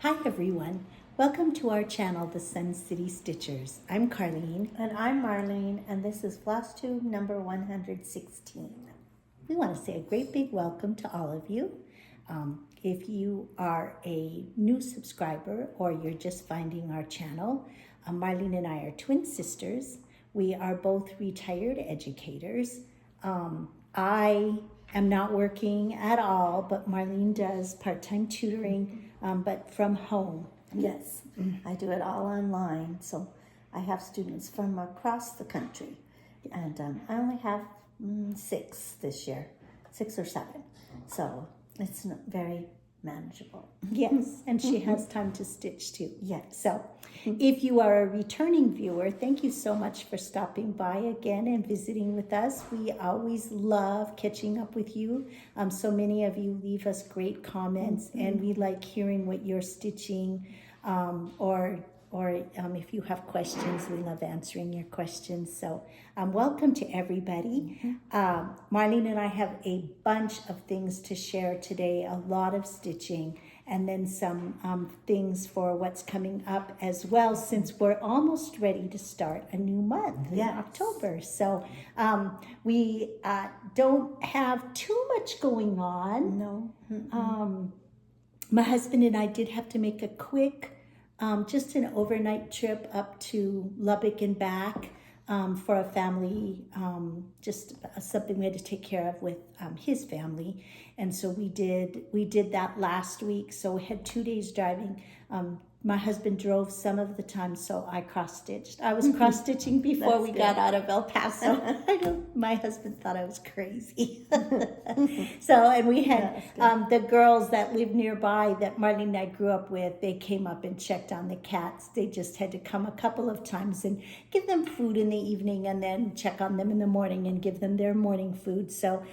Hi everyone, welcome to our channel, the Sun City Stitchers. I'm Carlene. And I'm Marlene, and this is Flosstube number 116. We want to say a great big welcome to all of you. If you are a new subscriber or you're just finding our channel, Marlene and I are twin sisters. We are both retired educators. I am not working at all, but Marlene does part-time tutoring, but from home. Yes, I do it all online, so I have students from across the country, and I only have 6 this year, 6 or 7, so it's very manageable. Yes, and she has time to stitch too. Yes. So if you are a returning viewer, thank you so much for stopping by again and visiting with us. We always love catching up with you. So many of you leave us great comments, and we like hearing what you're stitching, or if you have questions, we love answering your questions. So welcome to everybody. Marlene and I have a bunch of things to share today, a lot of stitching, and then some things for what's coming up as well, since we're almost ready to start a new month in October. So we don't have too much going on. No. My husband and I did have to make a quick just an overnight trip up to Lubbock and back for a family, just something we had to take care of with his family. And so we did that last week. So we had 2 days driving. My husband drove some of the time, so I cross-stitched. I was cross-stitching before we got out of El Paso. My husband thought I was crazy. So, and we had the girls that live nearby that Marlene and I grew up with, they came up and checked on the cats. They just had to come a couple of times and give them food in the evening and then check on them in the morning and give them their morning food. So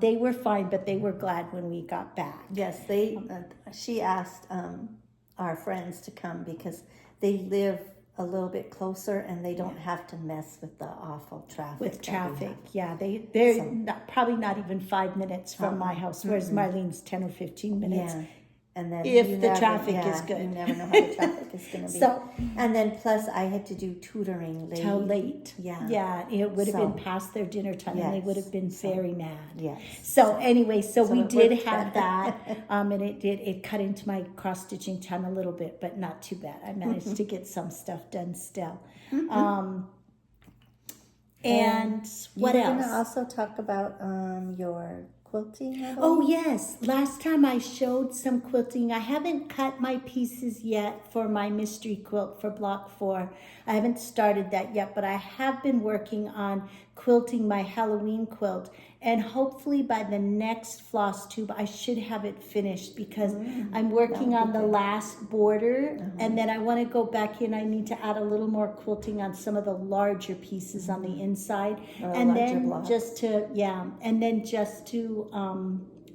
they were fine, but they were glad when we got back. Yes, she asked our friends to come because they live a little bit closer and they don't have to mess with the awful traffic. With traffic, yeah, they're probably not even 5 minutes from my house, whereas Marlene's 10 or 15 minutes. Yeah. And then if the traffic is good. You never know how the traffic is going to be. So, and then plus I had to do tutoring late. Till late. Yeah. Yeah, it would have been past their dinner time and they would have been very mad. Yes. So anyway, so we did have that, and it cut into my cross-stitching time a little bit, but not too bad. I managed to get some stuff done still. And what else? We're going to also talk about your quilting. Oh yes, last time I showed some quilting. I haven't cut my pieces yet for my mystery quilt for block 4. I haven't started that yet, but I have been working on quilting my Halloween quilt, and hopefully by the next Flosstube I should have it finished, because I'm working on the last border, and then I want to go back in. I need to add a little more quilting on some of the larger pieces on the inside, and then just to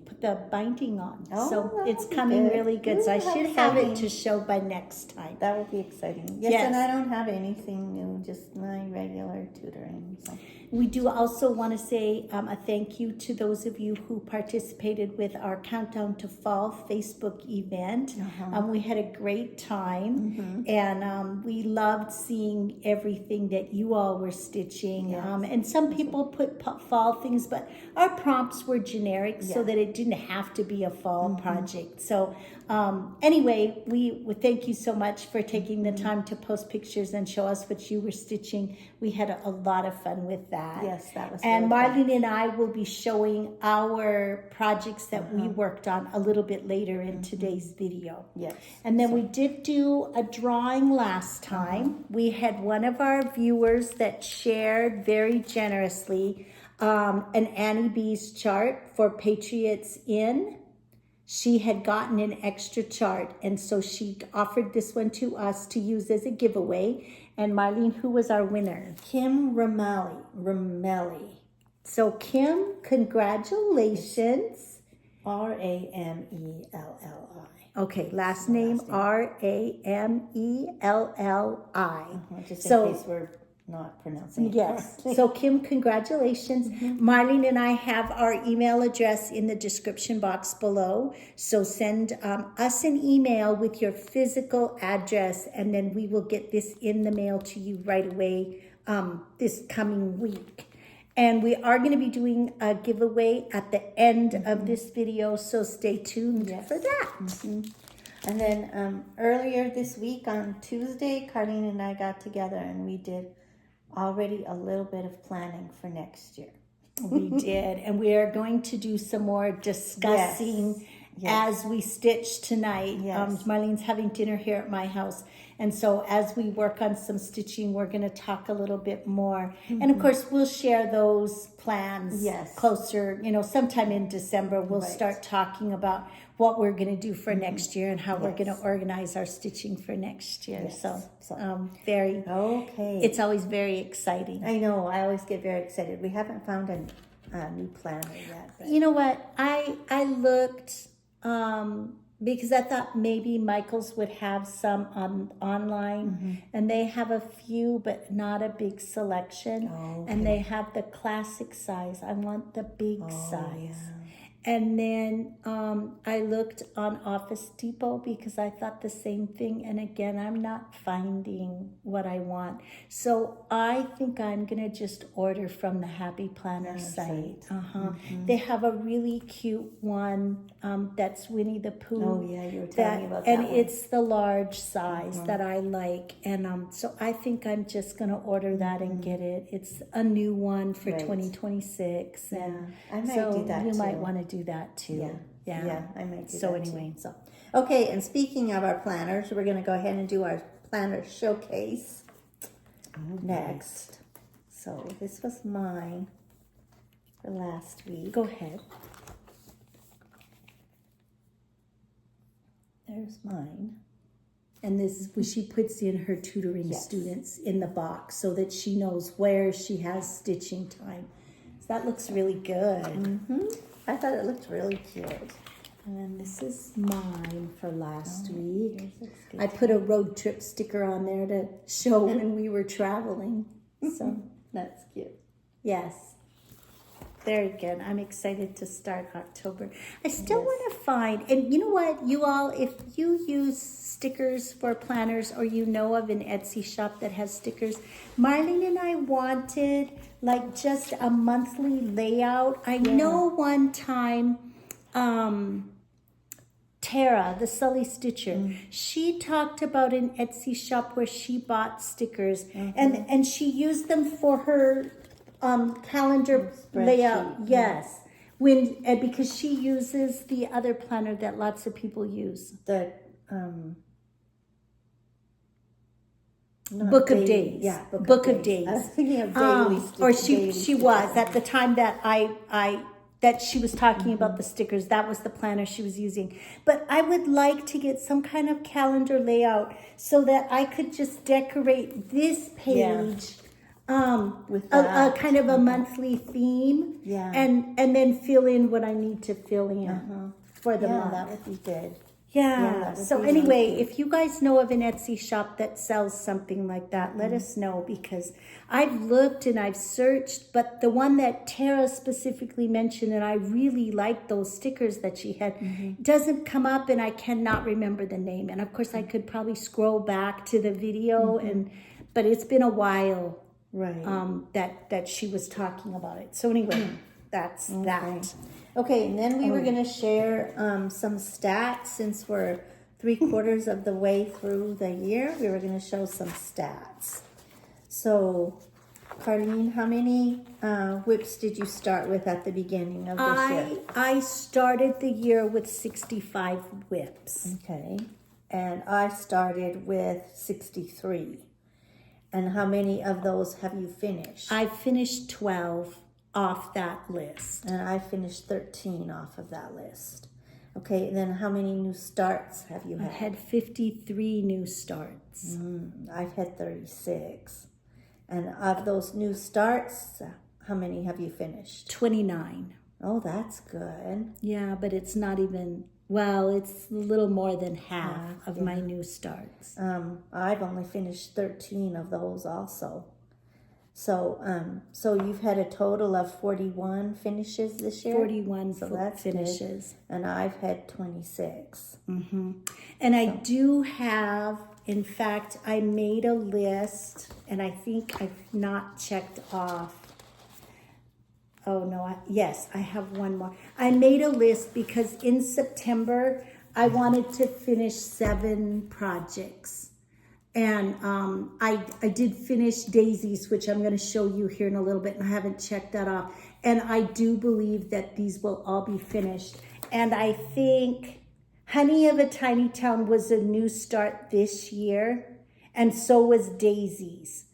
put the binding on. So it's coming really good. So I should have it to show by next time. That will be exciting. Yes, and I don't have anything new, just my regular tutoring. So. We do also want to say a thank you to those of you who participated with our Countdown to Fall Facebook event. We had a great time, and we loved seeing everything that you all were stitching. And some people put fall things, but our prompts were generic so that it didn't have to be a fall project. So anyway, we thank you so much for taking the time to post pictures and show us what you were stitching. We had a lot of fun with that. Yes, that was And Marlene and I will be showing our projects that we worked on a little bit later in today's video. Yes. And then we did do a drawing last time. We had one of our viewers that shared very generously an Annie B's chart for Patriots In. She had gotten an extra chart, and so she offered this one to us to use as a giveaway. And Marlene, who was our winner? Kim Ramelli. So Kim, congratulations. Ramelli. Okay, last name Ramelli. Just in case we're not pronouncing it Yes. correctly. So Kim, congratulations. Marlene and I have our email address in the description box below. So send us an email with your physical address, and then we will get this in the mail to you right away this coming week. And we are going to be doing a giveaway at the end of this video, so stay tuned for that. And then earlier this week on Tuesday, Carlene and I got together and we did already a little bit of planning for next year. We did, and we are going to do some more discussing as we stitch tonight. Yes. Marlene's having dinner here at my house, and so as we work on some stitching, we're going to talk a little bit more. And of course, we'll share those plans closer, sometime in December. We'll start talking about what we're going to do for next year and how we're going to organize our stitching for next year. So very, it's always very exciting. I know, I always get very excited. We haven't found a new planner yet. But. You know what? I looked because I thought maybe Michael's would have some online, and they have a few, but not a big selection. And they have the classic size. I want the big size. And then I looked on Office Depot because I thought the same thing. And again, I'm not finding what I want. So I think I'm going to just order from the Happy Planner site. They have a really cute one that's Winnie the Pooh. Oh, yeah, you were telling me about that And one. it's the large size that I like. And so I think I'm just going to order that and get it. It's a new one for 2026. And I might so do that you too. might want to do that too. Yeah, I might do so that anyway, too. So okay, and speaking of our planners, we're going to go ahead and do our planner showcase next. So this was mine for last week. go ahead. There's mine. And this is where she puts in her tutoring students in the box so that she knows where she has stitching time. So that looks really good. I thought it looked really cute. And then this is mine for last week. Yours looks good. I put a road trip sticker on there to show when we were traveling. So That's cute. yes, very good. I'm excited to start October. I still want to find, and you know what, you all, if you use stickers for planners or you know of an Etsy shop that has stickers, Marlene and I wanted like just a monthly layout. I know one time, Tara, the Sully Stitcher, she talked about an Etsy shop where she bought stickers and she used them for her calendar layout. Yes, because she uses the other planner that lots of people use. The Book of Days. Yeah, Book of Days. I was thinking of daily. Or she was at the time that I that she was talking about the stickers. That was the planner she was using. But I would like to get some kind of calendar layout so that I could just decorate this page with a kind of a monthly theme. Yeah. And then fill in what I need to fill in for the month. That would be good. Yeah. that would So be really anyway, cute. if you guys know of an Etsy shop that sells something like that, let us know, because I've looked and I've searched, but the one that Tara specifically mentioned, and I really like those stickers that she had, doesn't come up, and I cannot remember the name. And of course, I could probably scroll back to the video, but it's been a while that she was talking about it. So anyway, that's that. Okay, and then we were going to share some stats since we're 3/4 of the way through the year. We were going to show some stats. So, Carlene, how many whips did you start with at the beginning of this year? I started the year with 65 whips. Okay, and I started with 63. And how many of those have you finished? I finished 12 off that list. And I finished 13 off of that list. Okay, then how many new starts have you I had? had 53 new starts. I've had 36. And of those new starts, how many have you finished? 29. Oh, that's good. Yeah, but it's not even, well, it's a little more than half of my new starts. I've only finished 13 of those also. So you've had a total of 41 finishes this year? 41 So that's finishes. good. And I've had 26. And I do have, in fact, I made a list, and I think I've not checked off. Oh no, yes, I have one more. I made a list because in September, I wanted to finish 7 projects. And I did finish daisies, which I'm going to show you here in a little bit, and I haven't checked that off. And I do believe that these will all be finished. And I think Honey of a Tiny Town was a new start this year, and so was Daisies.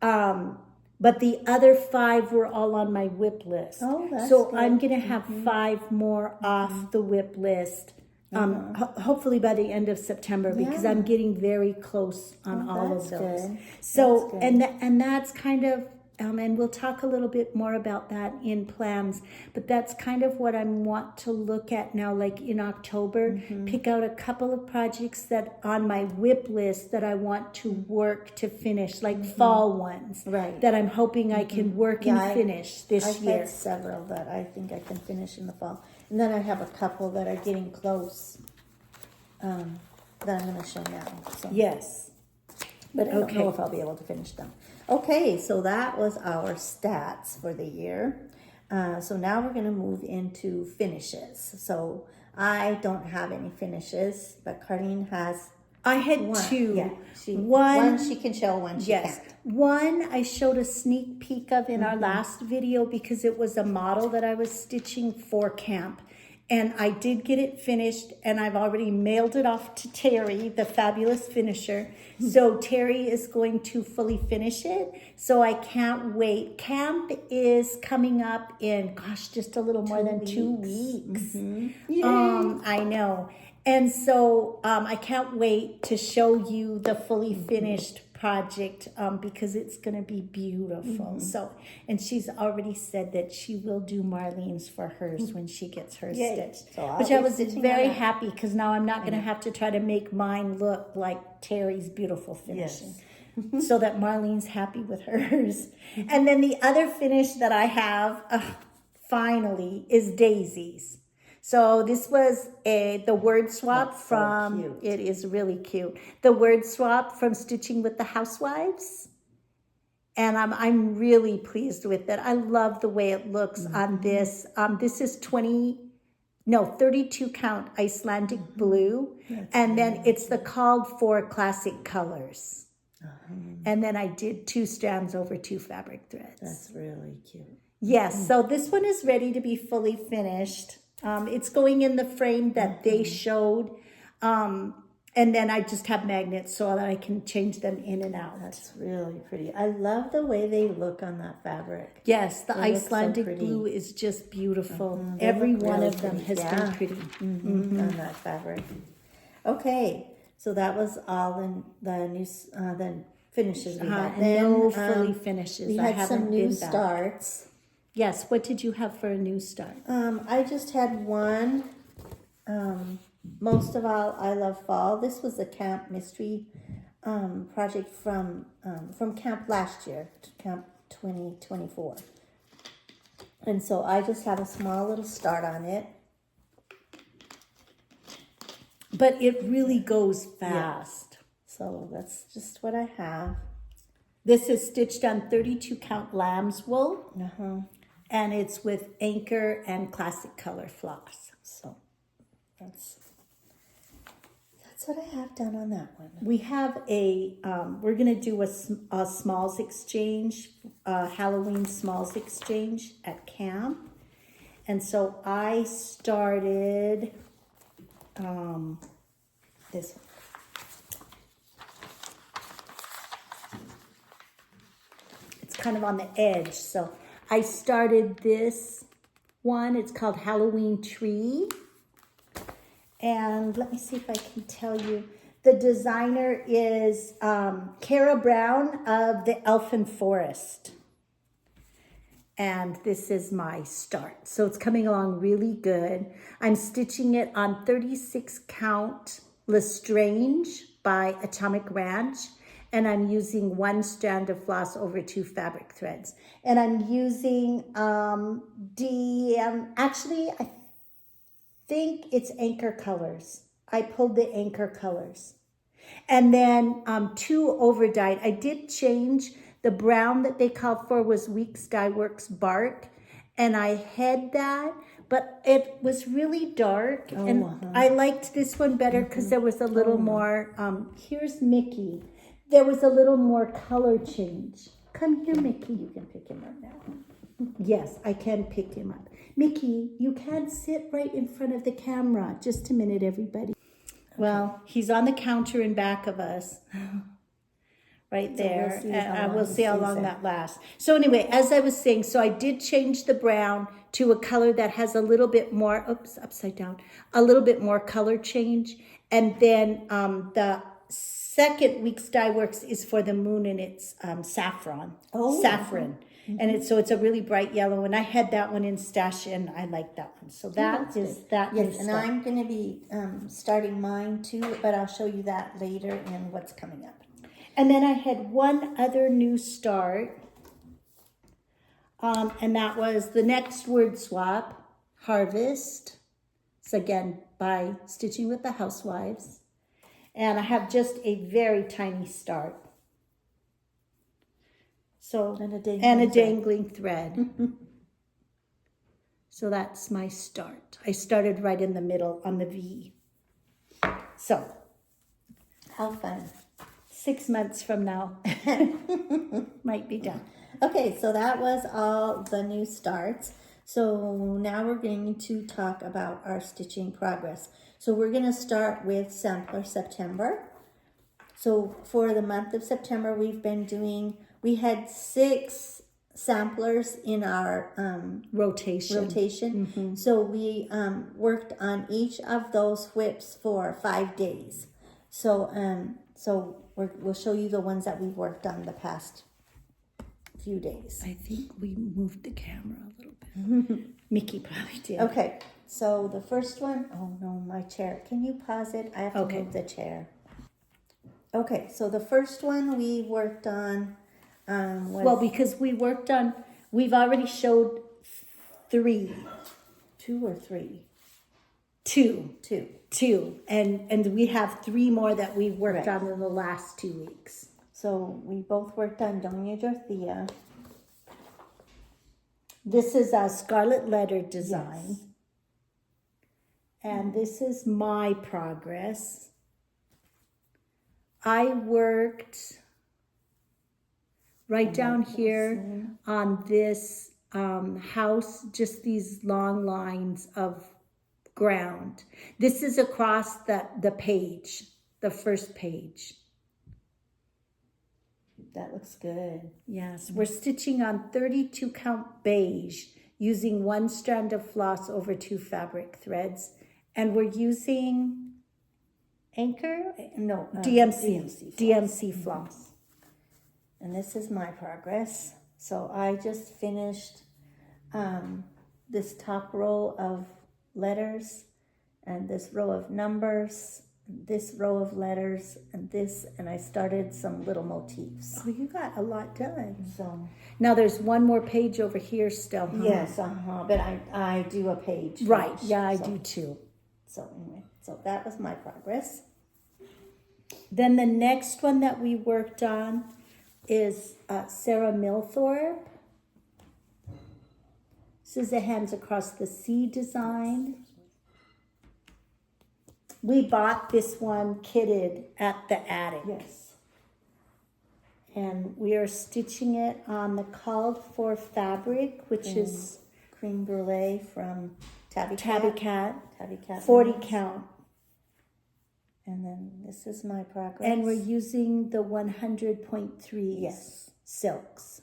But the other 5 were all on my WIP list. Oh, that's so good. I'm going to have 5 more off the WIP list. Hopefully by the end of September, because I'm getting very close on all of those. Good. So, That's good. and that's kind of, and we'll talk a little bit more about that in plans, but that's kind of what I want to look at now, like in October, pick out a couple of projects that on my WIP list that I want to work to finish, like fall ones, Right. that I'm hoping I can work and finish this I've year. had several that I think I can finish in the fall. And then I have a couple that are getting close that I'm going to show now. So. Yes. But I don't Okay. know if I'll be able to finish them. Okay, so that was our stats for the year. So now we're going to move into finishes. So I don't have any finishes, but Carlene has I had one. 2. Yeah, One she can show, one she Yes. can't. One I showed a sneak peek of in our last video because it was a model that I was stitching for camp. And I did get it finished, and I've already mailed it off to Terry, the fabulous finisher. So Terry is going to fully finish it. So I can't wait. Camp is coming up in, gosh, just a little more than 2 weeks. I know. And so I can't wait to show you the fully finished project because it's going to be beautiful. So, and she's already said that she will do Marlene's for hers when she gets hers Yay. stitched. So I'll Which be I was stitching very on that. happy because now I'm not going to have to try to make mine look like Terry's beautiful finishing. So that Marlene's happy with hers. And then the other finish that I have finally is Daisies. So this was the word swap That's so from, cute. it is really cute. The word swap from Stitching with the Housewives. And I'm really pleased with it. I love the way it looks on this. This is 32 count Icelandic blue. And then it's the called for classic colors. And then I did 2 strands over 2 fabric threads. That's really cute. Yes, so this one is ready to be fully finished. It's going in the frame that they showed. And then I just have magnets so that I can change them in and out. That's really pretty. I love the way they look on that fabric. Yes, the They look so Icelandic pretty. blue is just beautiful. They Every look one really of them pretty. has been pretty. On that fabric. Okay, so that was all the new the finishes we had. And no fully finishes. We I had haven't some new been back. starts. Yes, what did you have for a new start? I just had one. Most of all, I love fall. This was a camp mystery project from camp last year, camp 2024. And so I just have a small little start on it. But it really goes fast. So that's just what I have. This is stitched on 32 count lamb's wool. And it's with anchor and classic color floss. So that's what I have done on that one. We have we're going to do a smalls exchange, Halloween smalls exchange at camp. And so I started this one. It's kind of on the edge. So I started this one. It's called Halloween Tree. And let me see if I can tell you. The designer is Cara Brown of the Elfin Forest. And this is my start. So it's coming along really good. I'm stitching it on 36 count Lestrange by Atomic Ranch. and I'm using 1 strand of floss over 2 fabric threads. And I'm using actually I think it's Anchor Colors. I pulled the Anchor Colors. And then 2 over dyed. I did change the brown that they called for was Weeks Dye Works Bark, and I had that, but it was really dark, and I liked this one better because there was a little more. Here's Mickey. There was a little more color change. Come here, Mickey. You can pick him up now. Yes, I can pick him up. Mickey, you can't sit right in front of the camera. Just a minute, everybody. Well, he's on the counter in back of us, right there. We'll see how long that lasts. So anyway, as I was saying, so I did change the brown to a color that has a little bit more, upside down, a little bit more color change. And then the second Weeks Dye Works is for the moon, and it's saffron. Saffron. And it's a really bright yellow, and I had that one in stash, and I like that one. So that is that. Yes, and I'm going to be starting mine too, but I'll show you that later in what's coming up. And then I had one other new start, and that was the next word swap, Harvest. It's again by Stitching with the Housewives, and I have just a very tiny start. So, and a dangling thread. So that's my start. I started right in the middle on the V. So, how fun. 6 months from now, might be done. Okay, so that was all the new starts. So now we're going to talk about our stitching progress. So we're going to start with Sampler September. So for the month of September, we had 6 samplers in our rotation. So we worked on each of those whips for 5 days. So we'll show you the ones that we've worked on the past few days. I think we moved the camera a little bit. Mickey probably did. Okay, so the first one, oh no, my chair. Can you pause it? I have to move the chair. Okay, so the first one we worked on was... because we've already showed 3. 2 or 3? 2. 2. And we have 3 more that we worked on in the last 2 weeks. So we both worked on Doña Dorothea. This is a Scarlet Letter design. Yes. And this is my progress. I worked right down here on this house, just these long lines of ground. This is across the page, the first page. That looks good. Yes, we're stitching on 32 count beige using 1 strand of floss over 2 fabric threads. And we're using Anchor? No, DMC floss. And this is my progress. So I just finished this top row of letters and this row of numbers, this row of letters, and I started some little motifs. Oh, you got a lot done. So now there's one more page over here still, huh? Yes, but I do a page. Right, yeah, I do too. So anyway, so that was my progress. Then the next one that we worked on is Sarah Milthorpe. This is a Hands Across the Sea design. We bought this one kitted at the attic. Yes. And we are stitching it on the called for fabric, which is Cream Brulee from Tabby Cat. 40 count. And then this is my progress. And we're using the 100.3 silks.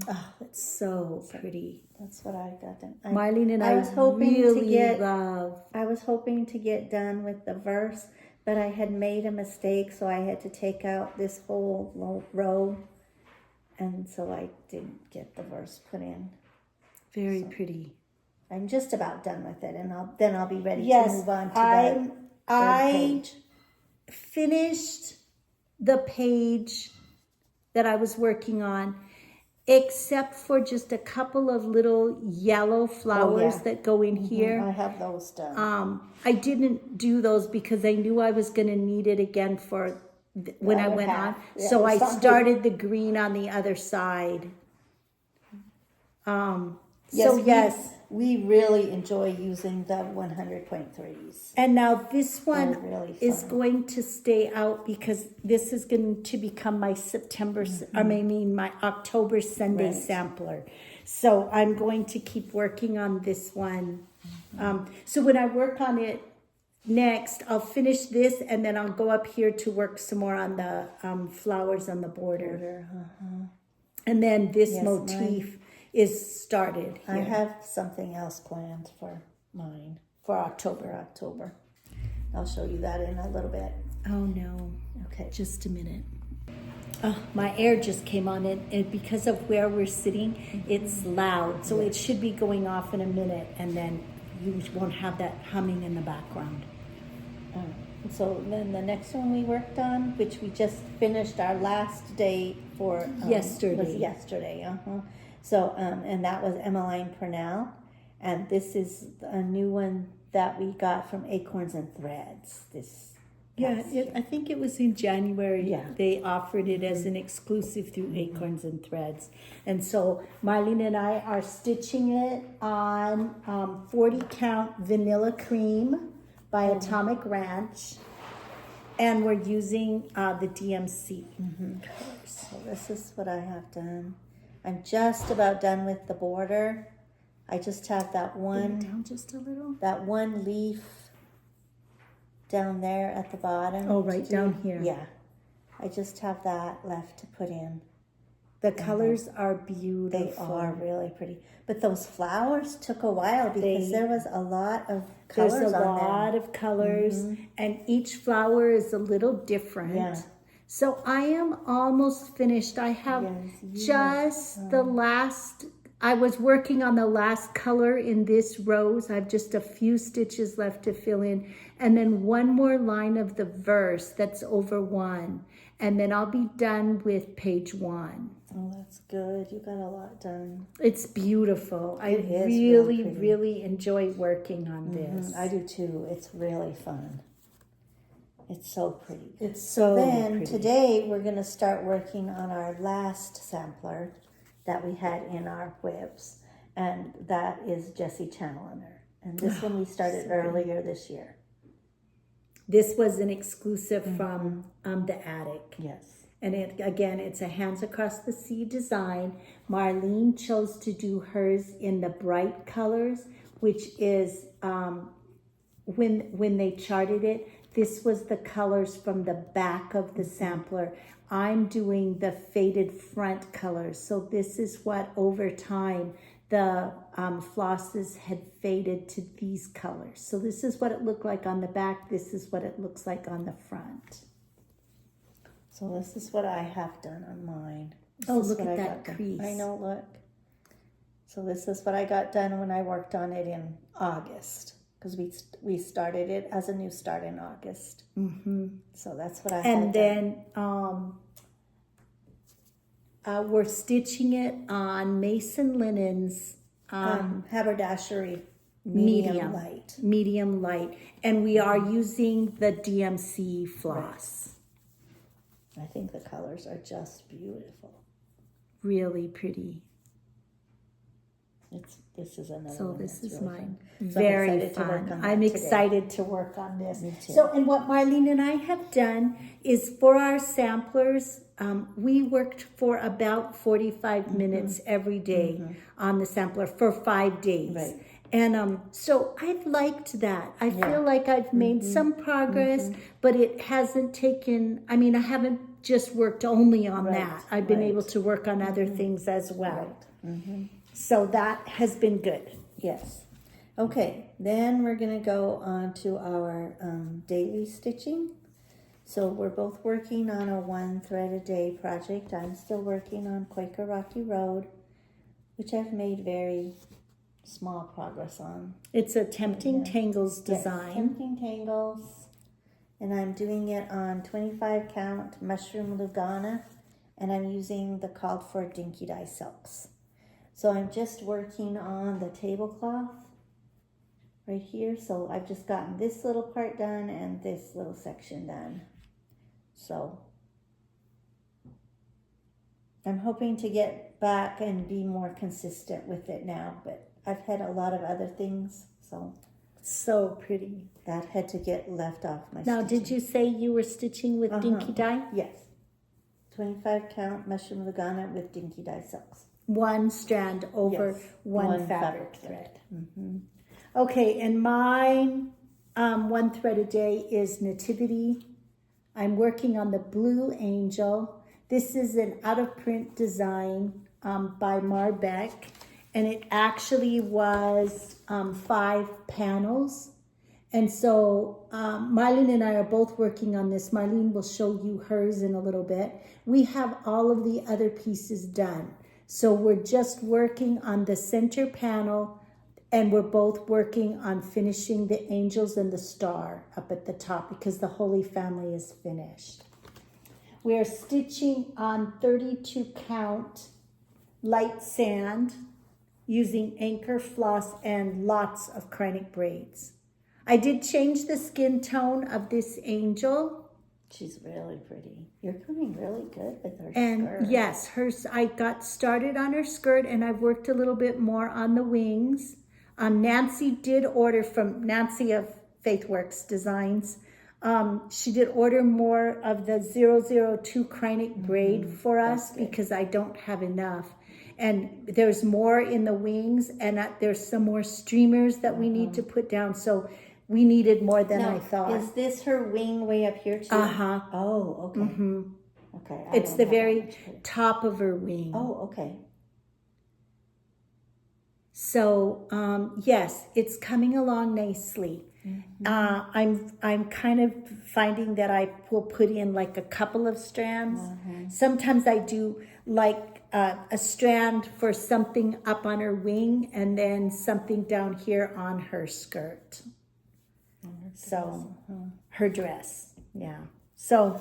Oh, that's so pretty. That's what I got done. Marlene and I was hoping love. I was hoping to get done with the verse, but I had made a mistake, so I had to take out this whole row, and so I didn't get the verse put in. Very pretty. I'm just about done with it, and then I'll be ready to move on to the third page. Finished the page that I was working on, except for just a couple of little yellow flowers that go in here. I have those done. I didn't do those because I knew I was going to need it again for when I went on. So I started the green on the other side. Yes, we really enjoy using the 100.3s. And now this one really is going to stay out because this is going to become my my October Sunday sampler. So I'm going to keep working on this one. So when I work on it next, I'll finish this and then I'll go up here to work some more on the flowers on the border. And then this motif is started here. I have something else planned for mine for October. I'll show you that in a little bit. Oh no. Okay. Just a minute. Oh, my air just came on and because of where we're sitting, it's loud. So it should be going off in a minute and then you won't have that humming in the background. So then the next one we worked on, which we just finished our last day for yesterday. Was yesterday. So and that was Emmeline Purnell, and this is a new one that we got from Acorns and Threads. I think it was in January. Yeah. They offered it as an exclusive through Acorns and Threads. And so Marlene and I are stitching it on 40 count vanilla cream by Atomic Ranch. And we're using the DMC colors. So this is what I have done. I'm just about done with the border. I just have that one down just a little. That one leaf down there at the bottom. Oh, right down here. Yeah. I just have that left to put in. The colors are beautiful. They are really pretty. But those flowers took a while because there was a lot of colors on there. There's a lot of colors and each flower is a little different. Yeah. So I am almost finished. I have the last, I was working on the last color in this rose. I have just a few stitches left to fill in. And then one more line of the verse that's over one. And then I'll be done with page 1. Oh, that's good. You got a lot done. It's beautiful. I really enjoy working on this. I do too. It's really fun. It's so pretty. It's so pretty. Today we're going to start working on our last sampler that we had in our whips. And that is Jessie Challoner. And this one we started earlier this year. This was an exclusive from the attic. Yes. And it's a Hands Across the Sea design. Marlene chose to do hers in the bright colors, which is when they charted it, this was the colors from the back of the sampler. I'm doing the faded front colors. So this is what over time the flosses had faded to these colors. So this is what it looked like on the back. This is what it looks like on the front. So this is what I have done on mine. Look at that crease. I know, look. So this is what I got done when I worked on it in August. Because we started it as a new start in August. So that's what I had done. And then we're stitching it on Mason Linens. Haberdashery medium light. Medium light. And we are using the DMC floss. Right. I think the colors are just beautiful. Really pretty. This is another so one. This is really mine. Fun. Very So fun. I'm excited to work on this. Me too. So, and what Marlene and I have done is for our samplers, we worked for about 45 minutes every day on the sampler for 5 days. Right. And so I've liked that. I feel like I've made some progress, but it hasn't taken, I haven't just worked only on that. I've been able to work on other things as well. So that has been good. Yes. Okay, then we're going to go on to our daily stitching. So we're both working on a 1 thread a day project. I'm still working on Quaker Rocky Road, which I've made very small progress on. It's a Tempting Tangles design. Yes, Tempting Tangles. And I'm doing it on 25 count mushroom Lugana and I'm using the called for dinky dye silks. So I'm just working on the tablecloth right here. So I've just gotten this little part done and this little section done. So I'm hoping to get back and be more consistent with it now, but I've had a lot of other things, so So pretty. that had to get left off my Now, stitching. did you say you were stitching with dinky dye? Yes. 25 count mushroom lagana with dinky dye silks. One strand over Yes, one fabric thread. Okay, and mine, one thread a day is Nativity. I'm working on the Blue Angel. This is an out-of-print design by Marbeck, and it actually was 5 panels. And so Marlene and I are both working on this. Marlene will show you hers in a little bit. We have all of the other pieces done. So we're just working on the center panel, and we're both working on finishing the angels and the star up at the top because the Holy Family is finished. We are stitching on 32 count light sand using anchor floss and lots of Kreinik braids. I did change the skin tone of this angel. She's really pretty. You're doing really good with her And skirt. yes, I got started on her skirt, and I've worked a little bit more on the wings. Nancy did order from Nancy of Faithworks Designs. She did order more of the 002 Kreinik braid for us because I don't have enough. And there's more in the wings, and there's some more streamers that we need to put down. So we needed more than I thought. Is this her wing way up here too? Uh-huh. Oh, okay. Okay. I It's don't the have very that much space. top of her wing. Oh, okay. So yes, it's coming along nicely. I'm kind of finding that I will put in like a couple of strands. Sometimes I do like a strand for something up on her wing, and then something down here on her skirt. So her dress, yeah. So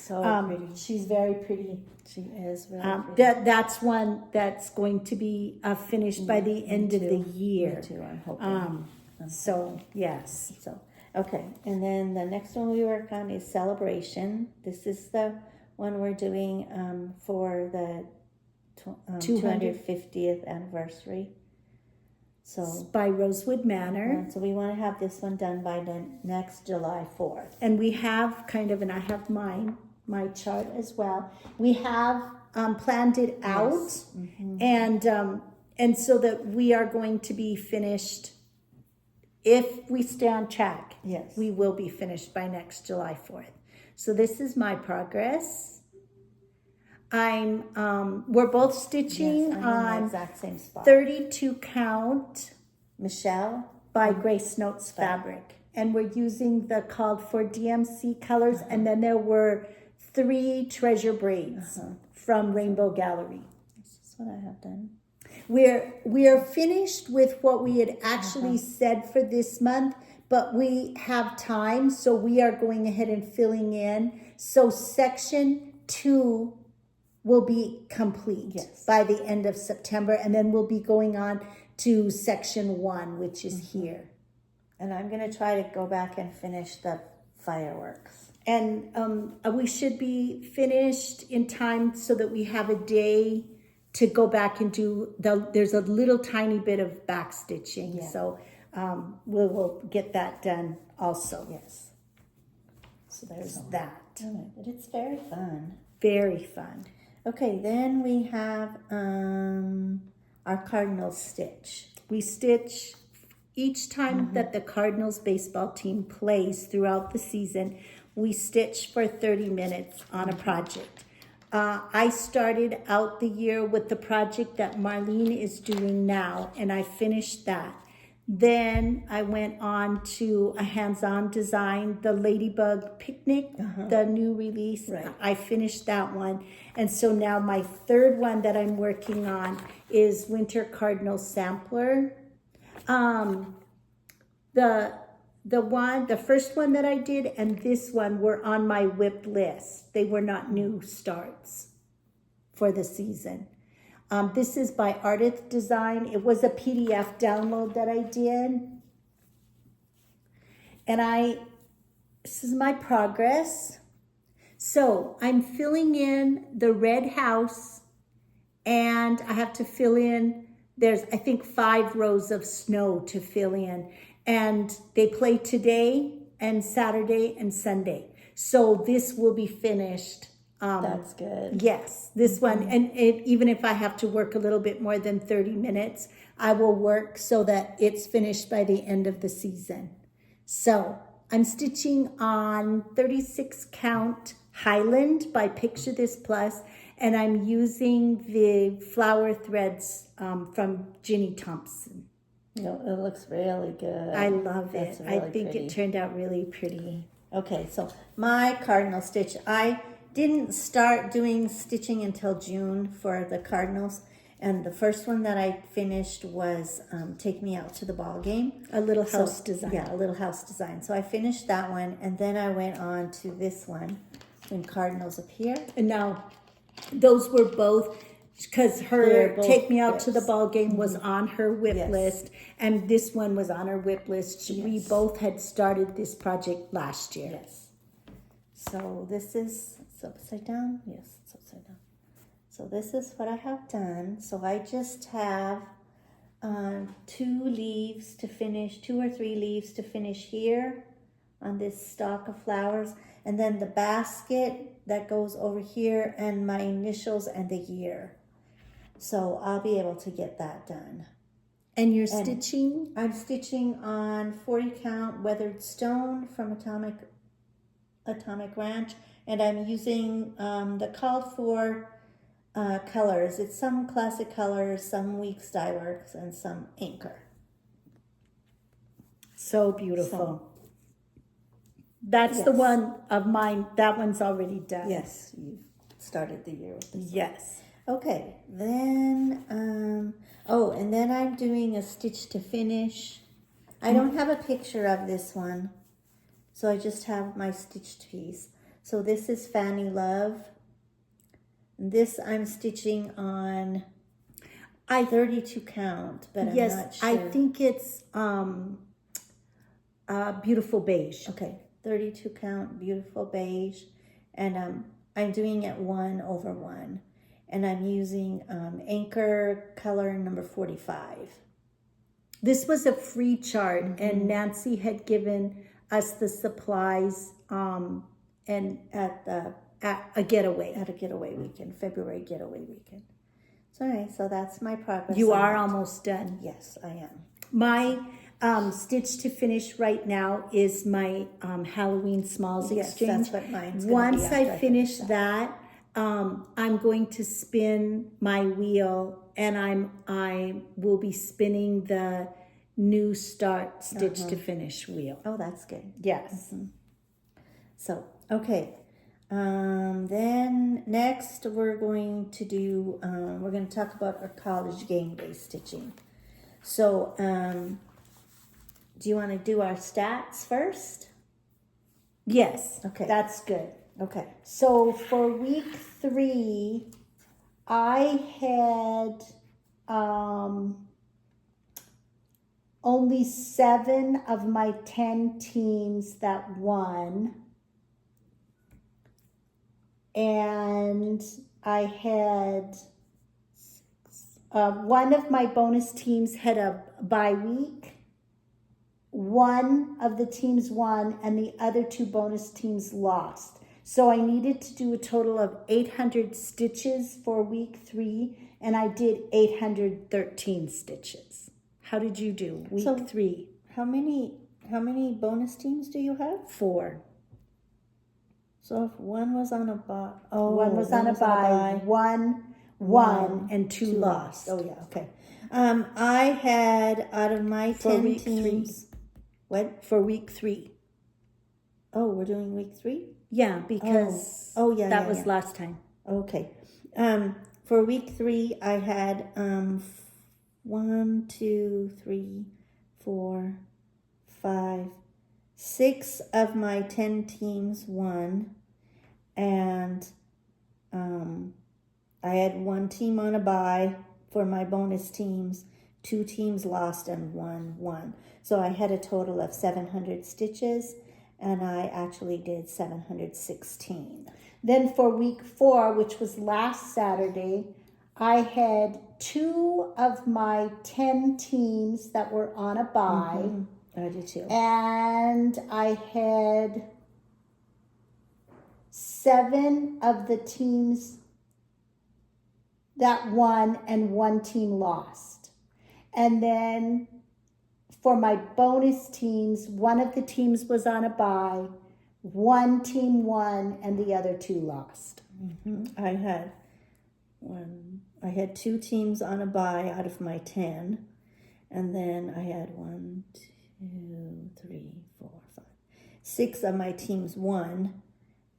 Pretty. she's very pretty. She is really pretty. That's one that's going to be finished by the end of the year. Me too, I'm hoping. So yes. So, okay. And then the next one we work on is Celebration. This is the one we're doing for the 250th anniversary. So By Rosewood Manor. so we want to have this one done by the next July 4th. And we have kind of, and I have my chart as well. We have planned it out, and so that we are going to be finished. If we stay on track, Yes. we will be finished by next July 4th. So this is my progress. We're both stitching Yes, I'm in the on exact same spot. 32 count Michelle? by Grace Notes Fabric. And we're using the called for DMC colors. And then there were 3 treasure braids from Rainbow Gallery. This is what I have done. We are finished with what we had actually said for this month, but we have time, so we are going ahead and filling in. So section 2 will be complete by the end of September, and then we'll be going on to section 1, which is here. And I'm going to try to go back and finish the fireworks. And we should be finished in time so that we have a day to go back and do there's a little tiny bit of back stitching. Yeah. So we'll get that done also. Yes. So there's that. But it's very fun. Very fun. Okay, then we have our Cardinal stitch. We stitch each time that the Cardinals baseball team plays throughout the season. We stitch for 30 minutes on a project. I started out the year with the project that Marlene is doing now, and I finished that. Then I went on to a hands-on design, the Ladybug Picnic, the new release. Right. I finished that one. And so now my third one that I'm working on is Winter Cardinal Sampler. The first one that I did and this one were on my WIP list. They were not new starts. for the season. This is by Artist Design. It was a PDF download that I did. And this is my progress. So I'm filling in the red house, and I have to fill in, there's I think 5 rows of snow to fill in. And they play today and Saturday and Sunday. So this will be finished. That's good. Yes, this one. And even if I have to work a little bit more than 30 minutes, I will work so that it's finished by the end of the season. So I'm stitching on 36 count Highland by Picture This Plus, and I'm using the flower threads from Ginny Thompson. No, it looks really good. I love it. That's really I think pretty. it turned out really pretty. Okay, so my cardinal stitch, I didn't start doing stitching until June for the cardinals. And the first one that I finished was Take Me Out to the Ball Game. A little house design. Yeah, a little house design. So I finished that one, and then I went on to this one, When Cardinals Appear. And now those were both, because her both Take Me Out to the whips. Ball Game was on her whip Yes. list, and this one was on her whip list. We Yes. both had started this project last year. Yes. So this is, it's upside down? Yes, it's upside down. So this is what I have done. So I just have 2 leaves to finish, 2 or 3 leaves to finish here on this stalk of flowers. And then the basket that goes over here and my initials and the year. So I'll be able to get that done. And you're stitching? I'm stitching on 40 count weathered stone from Atomic Ranch. And I'm using the called for colors. It's some classic colors, some Weeks Dye Works, and some Anchor. So beautiful. That's the one of mine. That one's already done. Yes, you started the year with this. Yes. Okay, then, and then I'm doing a stitch to finish. I don't have a picture of this one, so I just have my stitched piece. So this is Fanny Love. This I'm stitching on 32 count, but I'm not sure. I think it's Beautiful Beige. Okay, 32 count, Beautiful Beige. And I'm doing it 1/1. And I'm using Anchor color number 45. This was a free chart, and Nancy had given us the supplies and at a getaway. At a getaway weekend, February getaway weekend. So anyway, so that's my progress. You on are that. almost done. Yes, I am. My stitch to finish right now is my Halloween Smalls Yes, exchange. that's what mine's gonna be Once after I finish that, I'm going to spin my wheel, and I will be spinning the New Start Stitch to Finish wheel. Oh, that's good. Yes. So, okay. Then next we're going to do, we're going to talk about our college game day stitching. So, do you want to do our stats first? Yes. Okay. That's good. Okay. So for week 3, I had only 7 of my 10 teams that won. And I had one of my bonus teams had a bye week. One of the teams won, and the other 2 bonus teams lost. So I needed to do a total of 800 stitches for week 3, and I did 813 stitches. How did you do week 3? How many bonus teams do you have? 4. So if one was on a bye, One was on a bye, one won, and 2 lost. Oh yeah, okay. I had out of my For 10 week teams. 3. What? For week 3. Oh, we're doing week 3? Yeah, because that was last time. Okay. For week 3, I had 1, 2, 3, 4, 5, 6 of my 10 teams won, and I had one team on a bye for my bonus teams. 2 teams lost and 1 won. So I had a total of 700 stitches, and I actually did 716. Then for week 4, which was last Saturday, I had 2 of my 10 teams that were on a bye. I did too. And I had 7 of the teams that won and 1 team lost. And then for my bonus teams, 1 of the teams was on a bye, 1 team won, and the other 2 lost. I had 2 teams on a bye out of my 10, and then I had 1, 2, 3, 4, 5, 6 of my teams won,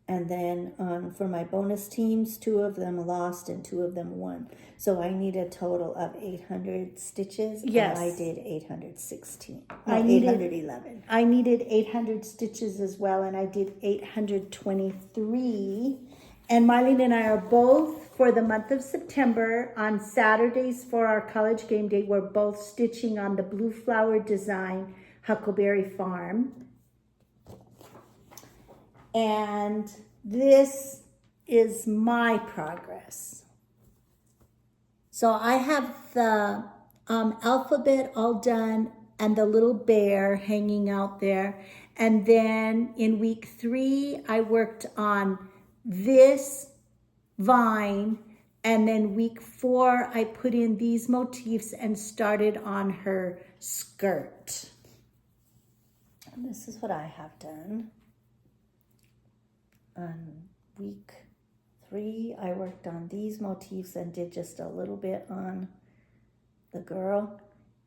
and then for my bonus teams, 2 of them lost and 2 of them won. So I need a total of 800 stitches. Yes. And I did 816. I needed- 811. I needed 800 stitches as well, and I did 823. And Marlene and I are both, for the month of September, on Saturdays for our college game day, we're both stitching on the Blue Flower Design Huckleberry Farm. And this is my progress. So I have the alphabet all done and the little bear hanging out there. And then in week 3, I worked on this vine. And then week 4, I put in these motifs and started on her skirt. And this is what I have done. On week 3, I worked on these motifs and did just a little bit on the girl.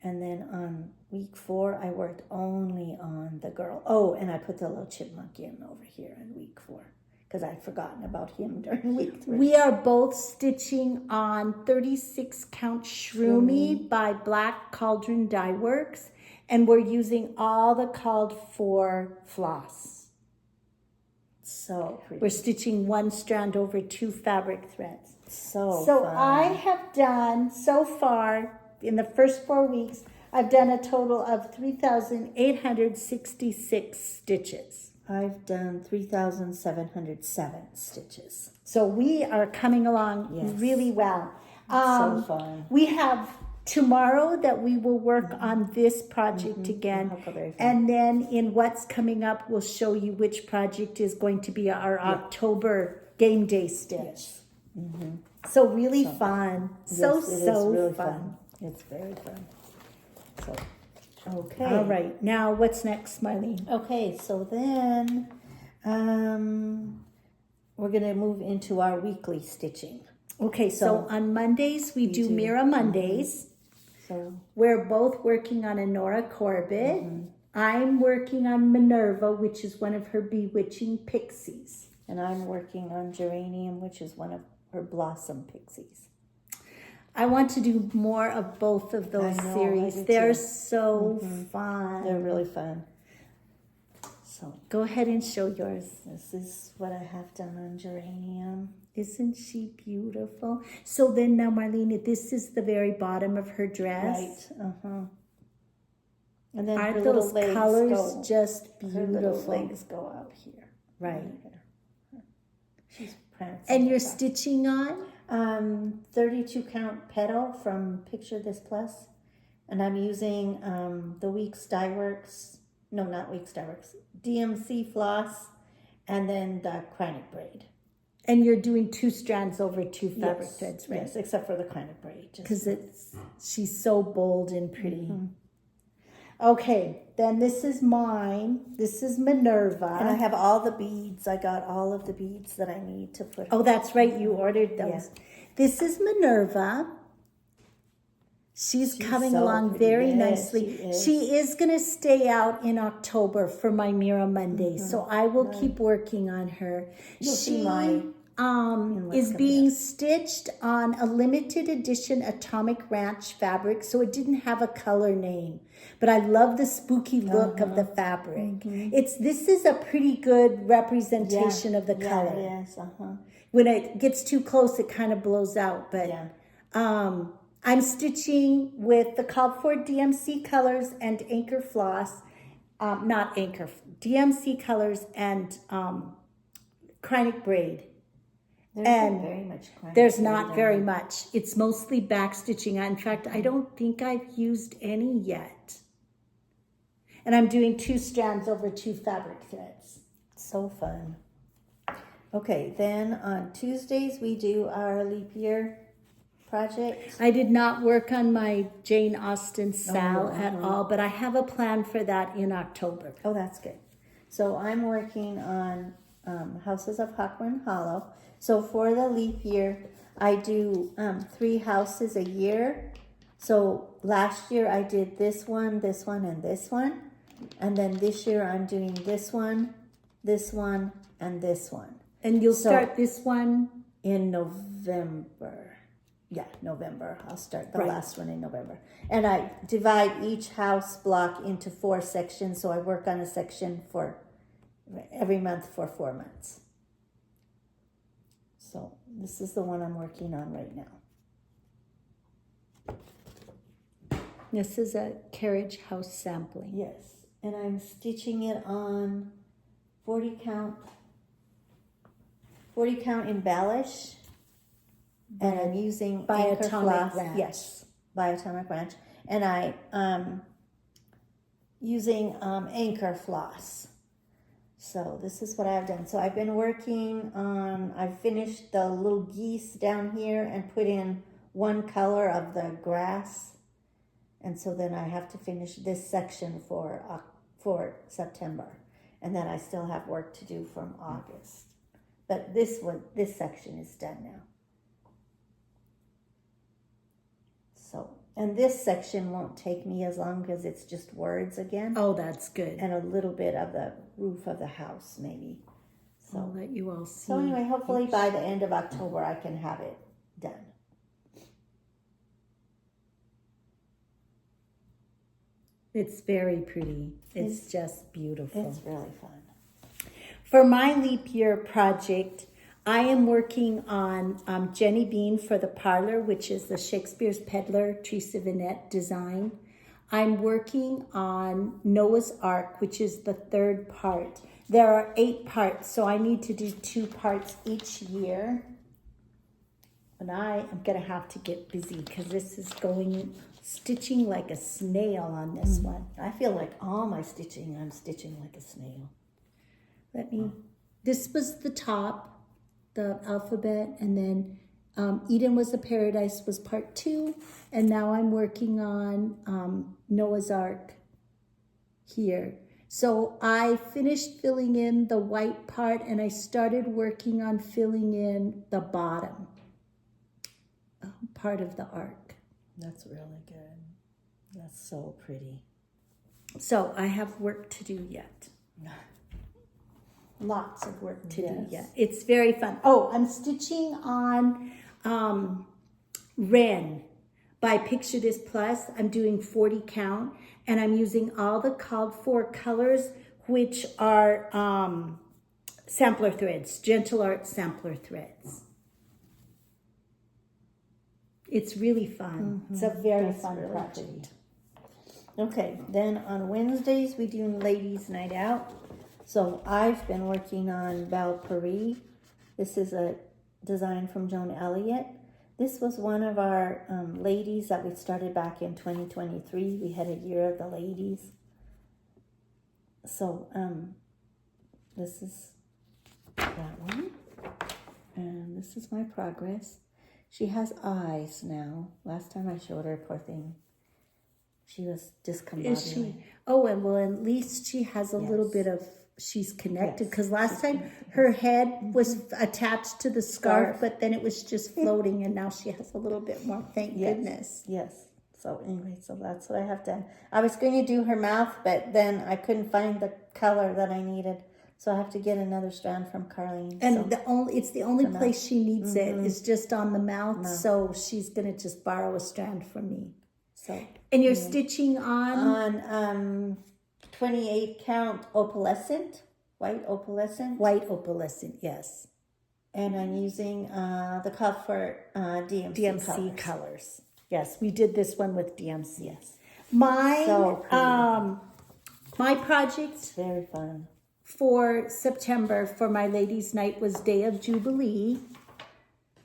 And then on week 4, I worked only on the girl. Oh, and I put the little chipmunk in over here in week 4 because I'd forgotten about him during week 3. We are both stitching on 36 count Shroomy by Black Cauldron Dye Works, and we're using all the called for floss. So pretty. We're stitching 1 strand over 2 fabric threads. So So fun. I have done so far in the first 4 weeks, I've done a total of 3,866 stitches. I've done 3,707 stitches. So we are coming along Yes. really well. So fun. We have tomorrow that we will work on this project again. Huckleberry Farm. And then in what's coming up, we'll show you which project is going to be our October game day stitch. So really fun. Yes, it is So really fun. It's very fun. So, okay. All right. Now what's next, Marlene? Okay, so then we're going to move into our weekly stitching. Okay, so on Mondays, we do Mira Mondays. So We're both working on a Nora Corbett. I'm working on Minerva, which is one of her bewitching pixies. and I'm working on Geranium, which is one of her blossom pixies. I want to do more of both of those I know, I series. do They're too. so fun. They're really fun. So Go ahead and show yours. this is what I have done on Geranium. Isn't she beautiful? So then now, Marlene, this is the very bottom of her dress. Right. And then Aren't her little those legs colors go, just her little beautiful? legs go out here. Right. She's prancing. And you're about. stitching on? 32 count petal from Picture This Plus. And I'm using the Weeks Dye Works, no, not Weeks Dye Works, DMC floss, and then the Chronic braid. And you're doing 2 strands over 2 fabric threads, right? Yes, except for the Chronic braid. Because she's so bold and pretty. Okay, then this is mine. This is Minerva. And I have all the beads. I got all of the beads that I need to put. Oh, that's right. You ordered those. Yeah. This is Minerva. She's coming so along pretty. very Yes, nicely. she is. going to stay out in October for my Mira Mondays, so I will keep working on her. You'll see my what's is coming being stitched on a limited edition Atomic Ranch fabric, so it didn't have a color name. But I love the spooky look of the fabric. This is a pretty good representation of the color. Yeah, it is. When it gets too close, it kind of blows out. But I'm stitching with the called for DMC colors and anchor floss, not anchor, DMC colors and chronic braid. There's not very much. It's mostly back stitching. In fact, I don't think I've used any yet. And I'm doing 2 strands over 2 fabric threads. So fun. Okay, then on Tuesdays we do our leap year project. I did not work on my Jane Austen Sal at all, but I have a plan for that in October. Oh, that's good. So I'm working on Houses of Hawthorne Hollow. So for the leap year, I do 3 houses a year. So last year I did this one, and this one. And then this year I'm doing this one, and this one. And you'll start this one in November. Yeah, November. I'll start the last one in November. And I divide each house block into 4 sections. So I work on a section for every month for 4 months. So this is the one I'm working on right now. This is a carriage house sampling. Yes. And I'm stitching it on 40 count embellish. And I'm using by anchor Atomic floss. Ranch. Yes, by Atomic Ranch. And I using anchor floss. So this is what I've done. So I've been working on, I've finished the little geese down here and put in one color of the grass. And so then I have to finish this section for September. And then I still have work to do from August. But this section is done now. So, and this section won't take me as long because it's just words again. Oh, that's good. And a little bit of the roof of the house, maybe. So I'll let you all see. So anyway, hopefully by the end of October, I can have it done. It's very pretty. It's just beautiful. It's really fun. For my leap year project, I am working on Jenny Bean for the parlor, which is the Shakespeare's Peddler, Teresa Vinette design. I'm working on Noah's Ark, which is the 3rd part. There are 8 parts, so I need to do 2 parts each year. And I am going to have to get busy because this is stitching like a snail on this one. I feel like all my stitching, I'm stitching like a snail. This was the top, the alphabet, and then Eden Was a Paradise was part 2, and now I'm working on Noah's Ark here. So I finished filling in the white part, and I started working on filling in the bottom part of the ark. That's really good. That's so pretty. So I have work to do yet. Lots of work to do yet. It's very fun. Oh, I'm stitching on Wren by Picture This Plus. I'm doing 40 count, and I'm using all the called for colors, which are sampler threads, Gentle Art sampler threads. It's really fun. It's a very fun really project. Okay, then on Wednesdays we do Ladies' Night Out. So I've been working on Valkyrie. This is a design from Joan Elliott. This was one of our ladies that we started back in 2023. We had a year of the ladies. So this is that one. And this is my progress. She has eyes now. Last time I showed her, poor thing, she was discombobulated. Is she? Oh, and well, at least she has a little bit of, she's connected. Because last time her head was attached to the scarf, but then it was just floating, and now she has a little bit more, thank goodness. Yes. So anyway, so that's what I have done. I was going to do her mouth, but then I couldn't find the color that I needed. So I have to get another strand from Carlene. And so. it's the only The mouth. place she needs it is just on the mouth. So she's gonna just borrow a strand from me. So And you're stitching on 28 count opalescent, white opalescent. white opalescent, yes. And I'm using the cuff for DMC colors. Yes, we did this one with DMC. Yes. Mine, So pretty. my project It's very fun. for September for my ladies' night was Day of Jubilee.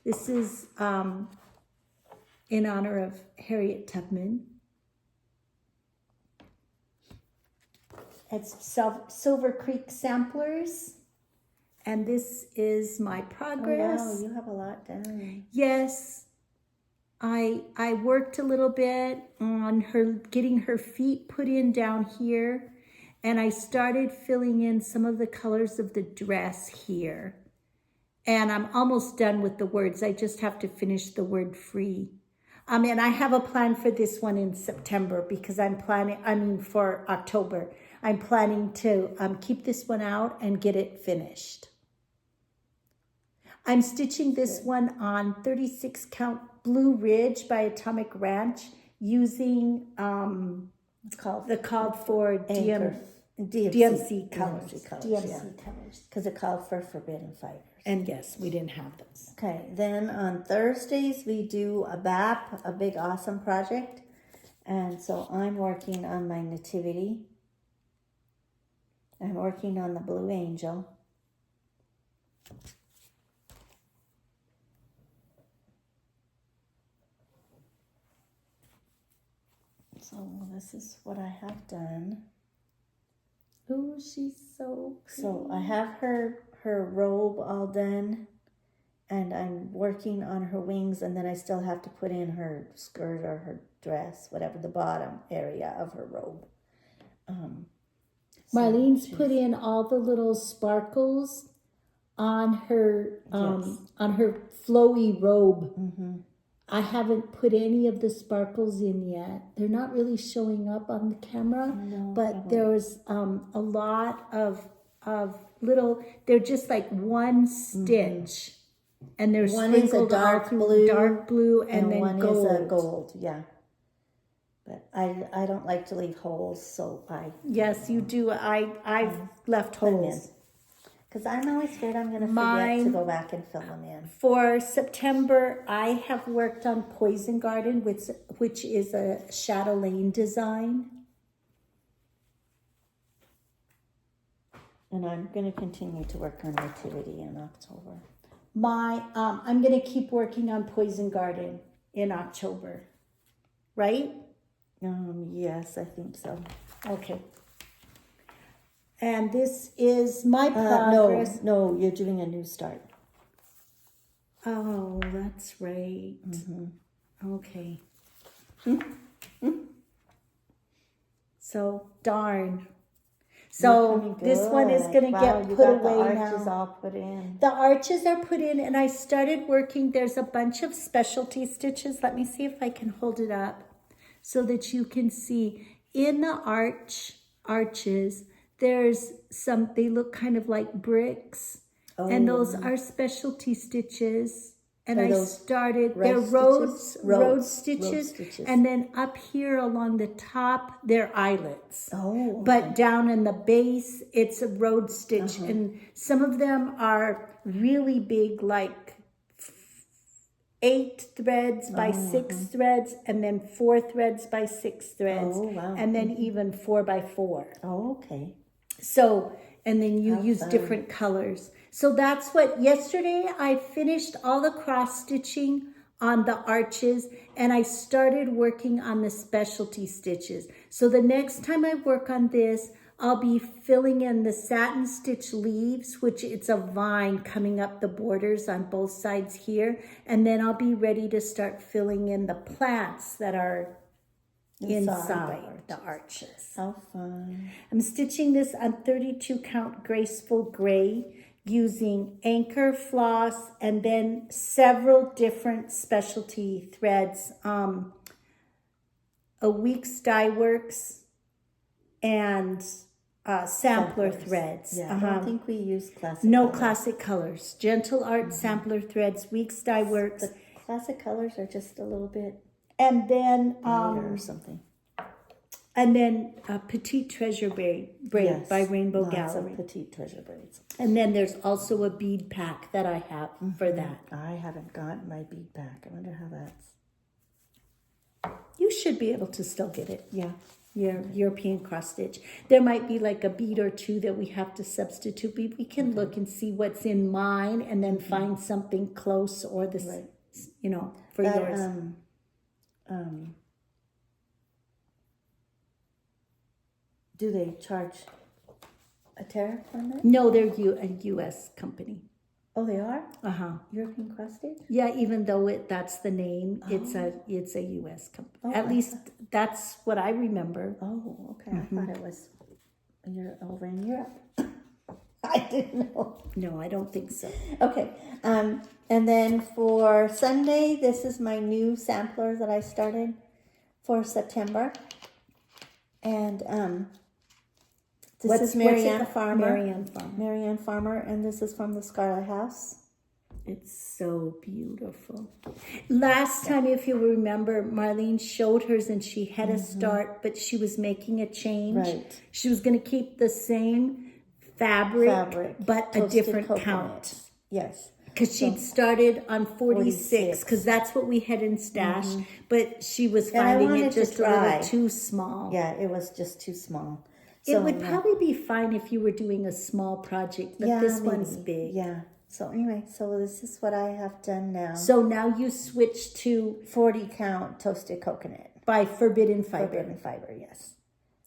This is in honor of Harriet Tubman. It's Silver Creek Samplers. And this is my progress. Oh, wow, you have a lot done. Yes. I worked a little bit on her getting her feet put in down here. And I started filling in some of the colors of the dress here. And I'm almost done with the words. I just have to finish the word free. And I have a plan for this one in September because for October. I'm planning to keep this one out and get it finished. I'm stitching this one on 36 count Blue Ridge by Atomic Ranch using It's called the called for DMC colors. DMC colors. Because it called for Forbidden Fibers. And yes, we didn't have those. Okay, then on Thursdays we do a BAP, a big awesome project. And so I'm working on my nativity. I'm working on the Blue Angel. So this is what I have done. Oh, she's so pretty. So I have her robe all done, and I'm working on her wings, and then I still have to put in her skirt or her dress, whatever, the bottom area of her robe. Marlene's put in all the little sparkles on her flowy robe. Mm-hmm. I haven't put any of the sparkles in yet. They're not really showing up on the camera, but there was a lot of little. They're just like one stitch, and they're one is a dark blue, and then one gold. is a gold. Yeah, but I don't like to leave holes, so I Yes, you do. I've left holes. Because I'm always scared I'm going to forget to go back and fill them in. For September, I have worked on Poison Garden, which is a chatelaine design. And I'm going to continue to work on Nativity in October. I'm going to keep working on Poison Garden in October, right? Yes, I think so. Okay. And this is my progress. No, you're doing a new start. Oh, that's right. Mm-hmm. Okay. So, darn. So, this one is going to get put away now. The arches all put in. The arches are put in, and I started working. There's a bunch of specialty stitches. Let me see if I can hold it up so that you can see. In the arches, there's some, they look kind of like bricks. Oh. And those are specialty stitches. And they're road stitches. And then up here along the top, they're eyelets. Oh. Okay. But down in the base, it's a road stitch. And some of them are really big, like 8 threads by 6 threads, and then 4 threads by 6 threads. Oh, wow. And then even 4 by 4. Oh, okay. So, and then you use different colors. So that's what, yesterday I finished all the cross stitching on the arches, and I started working on the specialty stitches. So the next time I work on this, I'll be filling in the satin stitch leaves, which it's a vine coming up the borders on both sides here. And then I'll be ready to start filling in the plants that are inside the arches. How fun. I'm stitching this on 32 count graceful gray using anchor floss and then several different specialty threads. A Weeks Dye Works and sampler Samplers. threads. Yeah, I don't think we use classic. No colors. classic colors. Gentle Art sampler threads, Weeks Dye Works. The classic colors are just a little bit And then lighter or something. Petite Treasure Braid Yes, by Rainbow lots Gallery. of petite treasure braids. And then there's also a bead pack that I have for that. I haven't got my bead pack. I wonder how that's. You should be able to still get it. Yeah. Your European cross stitch. There might be like a bead or two that we have to substitute. We can look and see what's in mine and then find something close or this, for That, yours. Do they charge a tariff on that? No, they're a U.S. company. Oh, they are? Uh-huh. European cross stitch? Yeah, even though that's the name, it's a U.S. company. Oh, At least that's what I remember. Oh, okay. I thought it was over in Europe. I didn't know. No, I don't think so. Okay. And then for Sunday, this is my new sampler that I started for September. And this is Marianne Farmer. Marianne Farmer, and this is from the Scarlet House. It's so beautiful. Last time, if you remember, Marlene showed hers and she had a start, but she was making a change. Right. She was going to keep the same fabric but a toasted different coconut. count. Yes. Because she'd started on 46, because that's what we had in stash, but she was finding it just a little too small. Yeah, it was just too small. It would probably be fine if you were doing a small project, but this one's big. Yeah. So anyway, so this is what I have done now. So now you switch to 40 count toasted coconut. by Forbidden Fiber. Forbidden fiber, yes.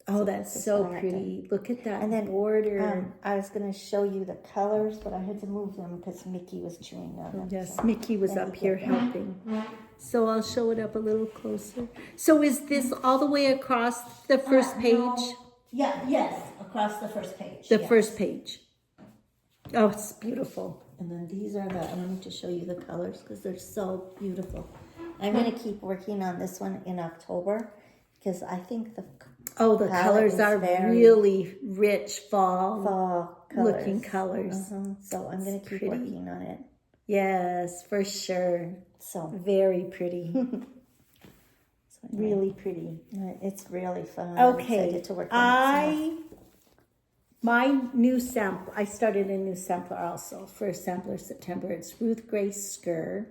Oh, that's so pretty. Look at that border. I was going to show you the colors, but I had to move them because Mickey was chewing on them. Yes, so. Mickey was up here helping. So I'll show it up a little closer. So is this all the way across the first page? No. Yes, across the first page. The first page. Oh, it's beautiful. And then these are I wanted to show you the colors because they're so beautiful. I'm going to keep working on this one in October because I think the colors are really rich fall colors. looking colors. So I'm going to keep working on it. Yes, for sure. So very pretty. Really pretty. It's really fun. Okay, I'm excited to work on it. My new sample, I started a new sampler also. First sampler September. It's Ruth Grace Skur.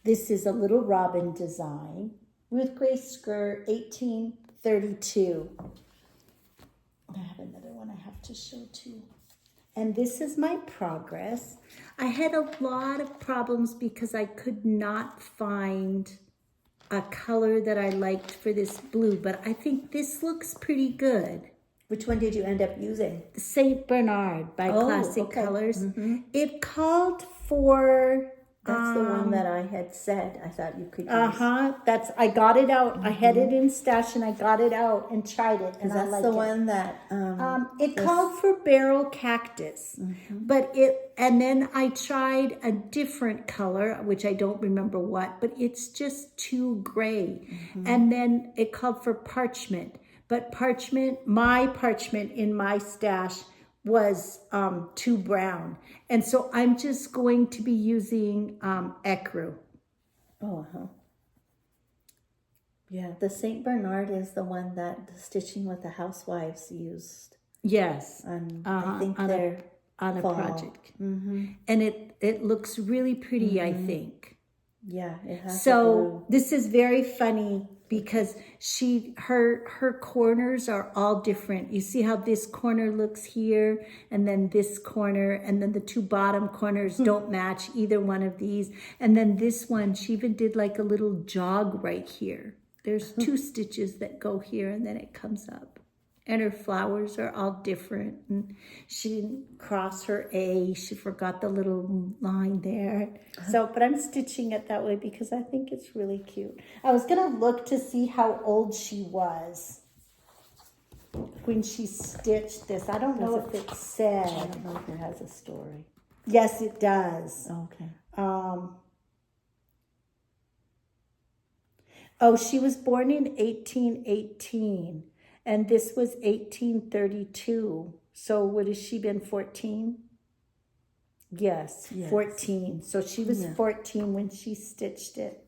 This is a little robin design. Ruth Grace Skur, 1832. I have another one I have to show too. And this is my progress. I had a lot of problems because I could not find a color that I liked for this blue, but I think this looks pretty good. Which one did you end up using? Saint Bernard by Classic Colors. It called for... That's the one that I had said I thought you could use. I got it out. I had it in stash and I got it out and tried it. And that's the one that... it called for Barrel Cactus. And then I tried a different color, which I don't remember what, but it's just too gray. And then it called for Parchment. But my parchment in my stash was too brown. And so I'm just going to be using ecru. Yeah, the Saint Bernard is the one that the Stitching with the Housewives used. Yes. I think they're on a project. And it looks really pretty, I think. Yeah, it has. So this is very funny because her corners are all different. You see how this corner looks here, and then this corner, and then the two bottom corners don't match either one of these. And then this one, she even did like a little jog right here. There's two stitches that go here, and then it comes up. And her flowers are all different. And she didn't cross her A. She forgot the little line there. So, but I'm stitching it that way because I think it's really cute. I was going to look to see how old she was when she stitched this. I don't know if it said. I don't know if it has a story. Yes, it does. Okay. She was born in 1818. And this was 1832. So what has she been, 14? Yes, 14. So she was 14 when she stitched it.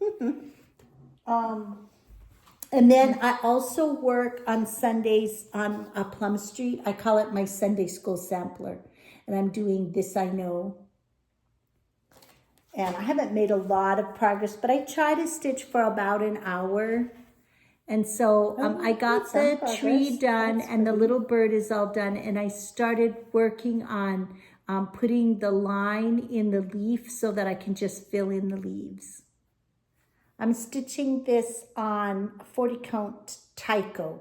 And then I also work on Sundays on Plum Street. I call it my Sunday school sampler. And I'm doing This I Know. And I haven't made a lot of progress, but I try to stitch for about an hour. And so I got the tree done and the little bird is all done. And I started working on putting the line in the leaf so that I can just fill in the leaves. I'm stitching this on 40 count Tyco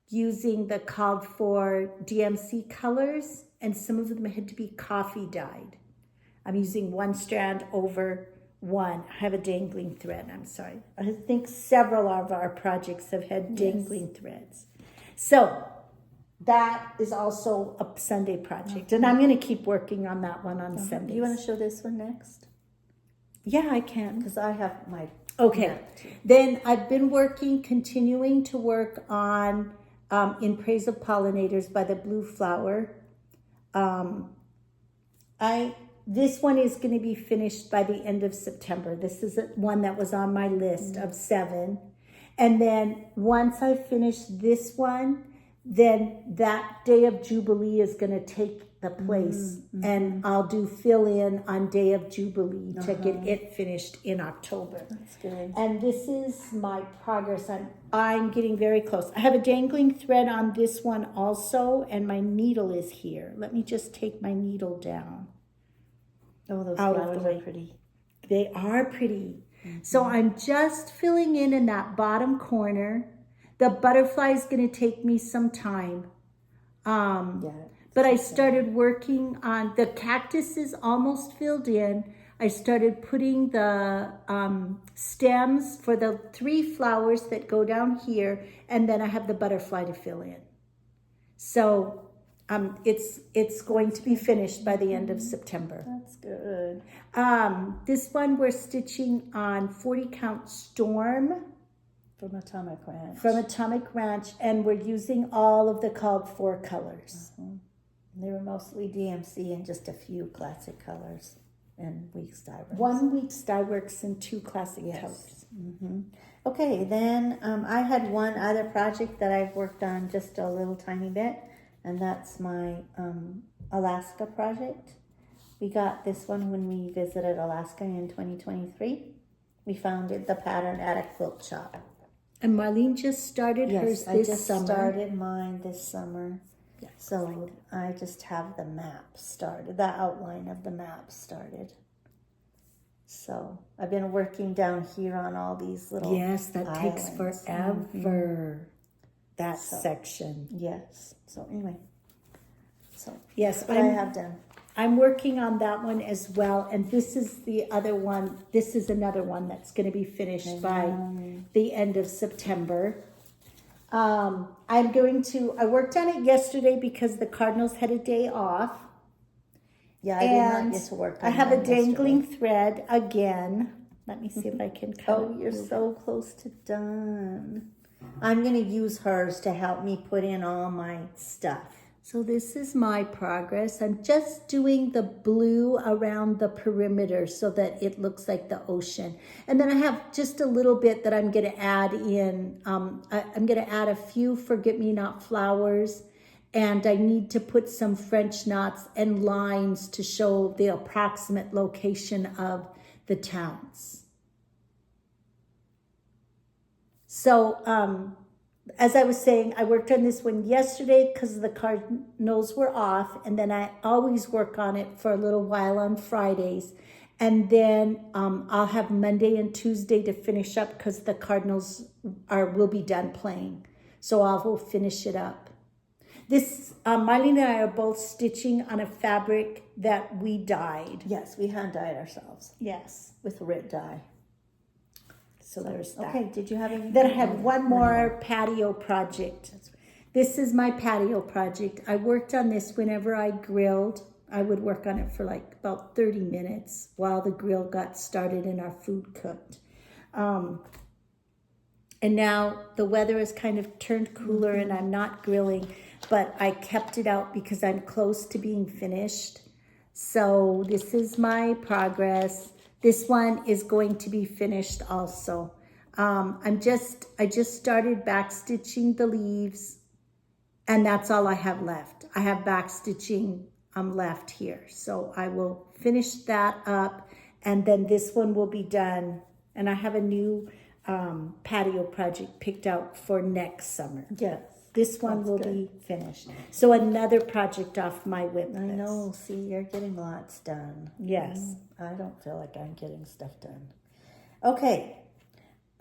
using the called for DMC colors, and some of them had to be coffee dyed. I'm using one strand over one. I have a dangling thread, I'm sorry. I think several of our projects have had dangling threads. So that is also a Sunday project, and I'm going to keep working on that one on Sundays. You want to show this one next? Yeah, I can. Because I have my... Okay, then I've been continuing to work on In Praise of Pollinators by the Blue Flower. This one is going to be finished by the end of September. This is one that was on my list of 7. And then once I finish this one, then that Day of Jubilee is going to take the place. And I'll do fill in on Day of Jubilee to get it finished in October. That's good. And this is my progress. I'm getting very close. I have a dangling thread on this one also, and my needle is here. Let me just take my needle down. Oh, those Out of flowers the way. are pretty. They are pretty. So I'm just filling in that bottom corner. The butterfly is going to take me some time. But I started working on the cactus is almost filled in. I started putting the stems for the 3 flowers that go down here, and then I have the butterfly to fill in. So it's going to be finished by the end of September. That's good. This one we're stitching on 40 count Storm From Atomic Ranch, and we're using all of the called for colors. They were mostly DMC and just a few classic colors and Weeks Dye Works. 1 Week's Dye Works and 2 classic colors. Okay, then I had one other project that I've worked on just a little tiny bit, and that's my Alaska project. We got this one when we visited Alaska in 2023. We found the pattern at a quilt shop. And Marlene just started hers this summer. Yes, I just started mine this summer. Yes. So I just have the map started, the outline of the map started. So I've been working down here on all these little that islands. takes forever. That section. Yes. So anyway. So yes, what I have done. I'm working on that one as well, and this is the other one. This is another one that's going to be finished by the end of September. I worked on it yesterday because the Cardinals had a day off. Yeah, I did not get to work on I have a mine dangling yesterday. thread again. Let me see if I can cut Oh, you're so close to done. I'm going to use hers to help me put in all my stuff. So this is my progress. I'm just doing the blue around the perimeter so that it looks like the ocean. And then I have just a little bit that I'm going to add in. I'm going to add a few forget-me-not flowers. And I need to put some French knots and lines to show the approximate location of the towns. So, as I was saying, I worked on this one yesterday because the Cardinals were off, and then I always work on it for a little while on Fridays, and then I'll have Monday and Tuesday to finish up because the Cardinals will be done playing, so I will finish it up. This Marlene and I are both stitching on a fabric that we dyed. Yes, we hand dyed ourselves. Yes. With red dye. So there's that. Okay, did you have any? Then I have one more patio project. This is my patio project. I worked on this whenever I grilled. I would work on it for like about 30 minutes while the grill got started and our food cooked. And now the weather has kind of turned cooler and I'm not grilling, but I kept it out because I'm close to being finished. So this is my progress. This one is going to be finished also. I just started back stitching the leaves, and that's all I have left. I have back stitching left here. So I will finish that up, and then this one will be done. And I have a new patio project picked out for next summer. Yes. This one That's will good. be finished. So another project off my whip list. I know. See, you're getting lots done. Yes. I don't feel like I'm getting stuff done. Okay.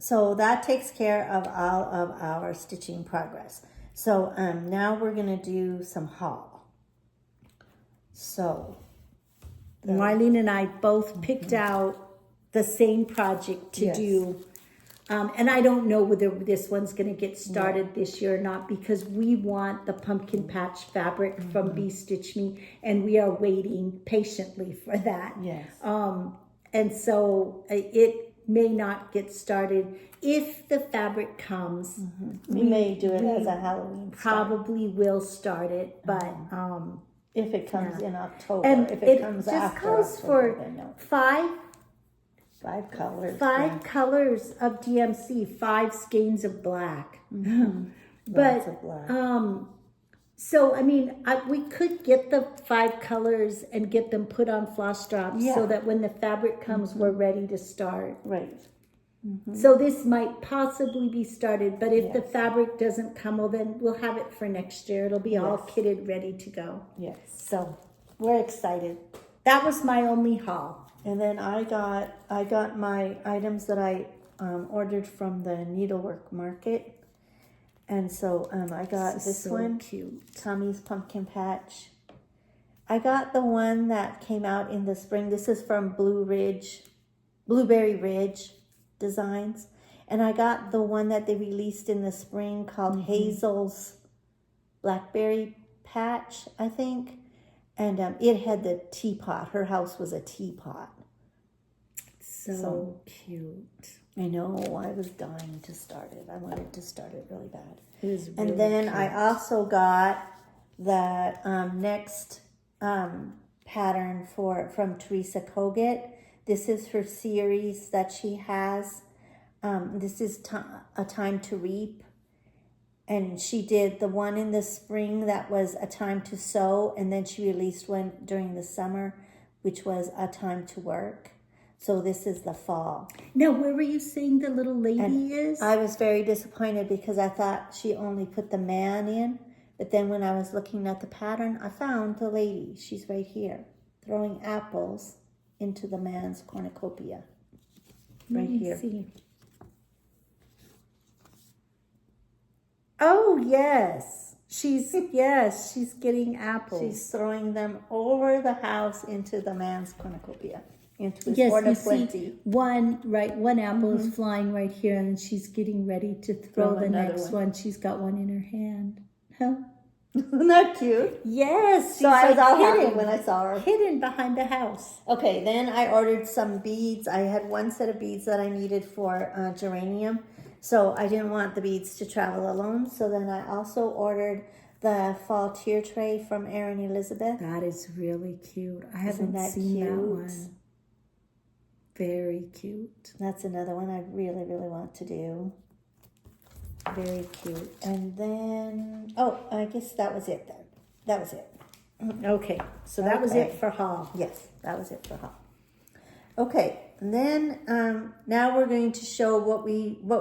So that takes care of all of our stitching progress. So now we're going to do some haul. So Marlene and I both picked out the same project to Yes. do. And I don't know whether this one's going to get started this year or not, because we want the pumpkin patch fabric from Bee Stitch Me, and we are waiting patiently for that. Yes. And so it may not get started. If the fabric comes, we may do it as a Halloween start. probably will start it, but If it comes in October. and if it comes just after calls October, for then no. 5 colors. five colors of DMC, 5 skeins of black. Lots But of black. so I mean, we could get the 5 colors and get them put on floss drops Yeah. so that when the fabric comes, we're ready to start. Right. So this might possibly be started, but if the Yes. fabric doesn't come, well, then we'll have it for next year. It'll be all Yes. kitted, ready to go. Yes. So we're excited. That was my only haul. And then I got my items that I ordered from the needlework market. And so I got this so one, cute. Tommy's Pumpkin Patch. I got the one that came out in the spring. This is from Blueberry Ridge Designs. And I got the one that they released in the spring called Hazel's Blackberry Patch, I think. And it had the teapot. Her house was a teapot. So cute. I know. I was dying to start it. I wanted to start it really bad. It is really And then cute. I also got that next pattern from Teresa Kogut. This is her series that she has. This is A Time to Reap. And she did the one in the spring that was A Time to Sew. And then she released one during the summer, which was A Time to Work. So this is the fall. Now, where were you saying the little lady is? I was very disappointed because I thought she only put the man in. But then when I was looking at the pattern, I found the lady. She's right here, throwing apples into the man's cornucopia. Right Let me here. see. Oh, yes. She's getting apples. She's throwing them over the house into the man's cornucopia, into his Yes, hoard you of plenty. see one apple is flying right here, and she's getting ready to throw Throw the another next one. one. She's got one in her hand. Huh? Isn't that cute? Yes. So I was all happy hidden, when I saw her. hidden behind the house. Okay, then I ordered some beads. I had one set of beads that I needed for geranium. So I didn't want the beads to travel alone. So then I also ordered the fall tier tray from Erin Elizabeth. That is really cute. I Isn't haven't that seen that cute? one. Very cute. That's another one I really, really want to do. Very cute. And then, oh, I guess that was it then. That was it. Okay, so that was Okay. it for haul. Yes, that was it for haul. Okay, and then now we're going to show what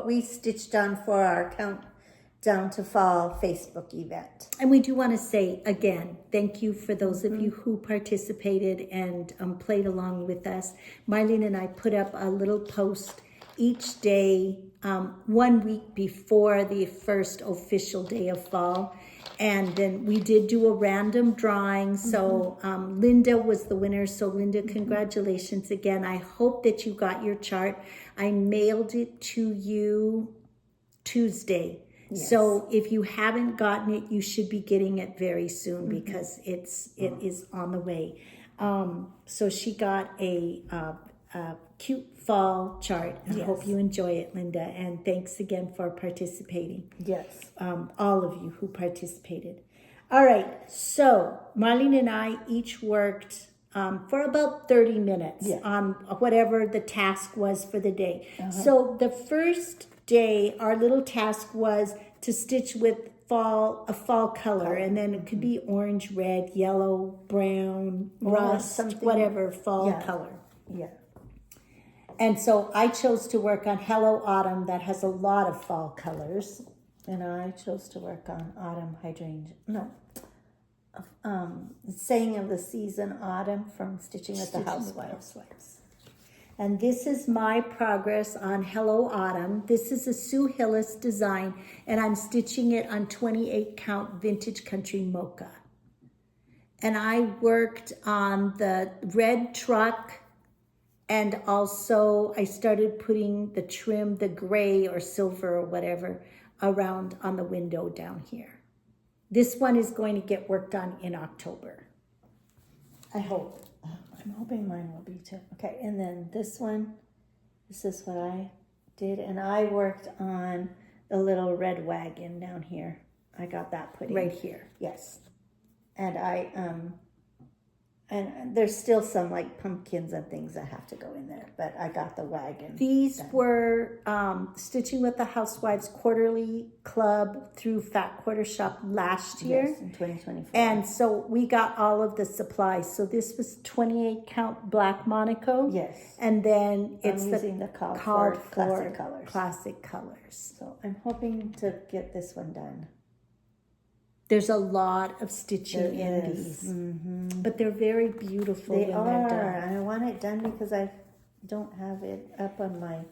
we stitched on for our Countdown to Fall Facebook event. And we do want to say again, thank you for those of you who participated and played along with us. Marlene and I put up a little post each day, 1 week before the first official day of fall. And then we did do a random drawing. So Linda was the winner. So Linda, congratulations again. I hope that you got your chart. I mailed it to you Tuesday. Yes. So if you haven't gotten it, you should be getting it very soon because it is on the way. So she got a cute fall chart. I Yes. hope you enjoy it, Linda. And thanks again for participating. Yes. All of you who participated. All right. So Marlene and I each worked for about 30 minutes on whatever the task was for the day. So the first day, our little task was to stitch with a fall color, and then it could be orange, red, yellow, brown, rust, whatever fall color. Yeah. And so I chose to work on Hello Autumn that has a lot of fall colors. And I chose to work on autumn hydrangea. No. Saying of the season, autumn, from Stitching with the Housewives. And this is my progress on Hello Autumn. This is a Sue Hillis design, and I'm stitching it on 28 count Vintage Country Mocha. And I worked on the red truck, and also I started putting the trim, the gray or silver or whatever, around on the window down here. This one is going to get worked on in October. I hope. I'm hoping mine will be too. Okay, and then this one, this is what I did. And I worked on the little red wagon down here. I got that put in. Right here. Yes. And and there's still some like pumpkins and things that have to go in there, but I got the wagon. These were Stitching with the Housewives Quarterly Club through Fat Quarter Shop last year. Yes, in 2024. And so we got all of the supplies. So this was 28 count black Monaco. Yes. And then it's using the called for classic colors. So I'm hoping to get this one done. There's a lot of stitching in these, but they're very beautiful. They are, and I want it done because I don't have it up on my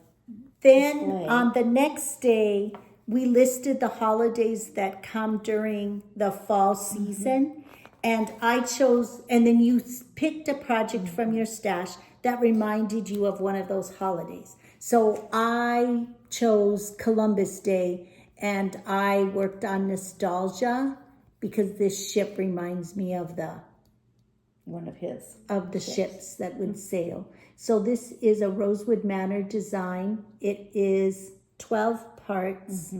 display. On the next day, we listed the holidays that come during the fall season, and I chose, and then you picked a project from your stash that reminded you of one of those holidays. So I chose Columbus Day, and I worked on nostalgia, because this ship reminds me of one of his ships that would sail. So this is a Rosewood Manor design. It is 12 parts,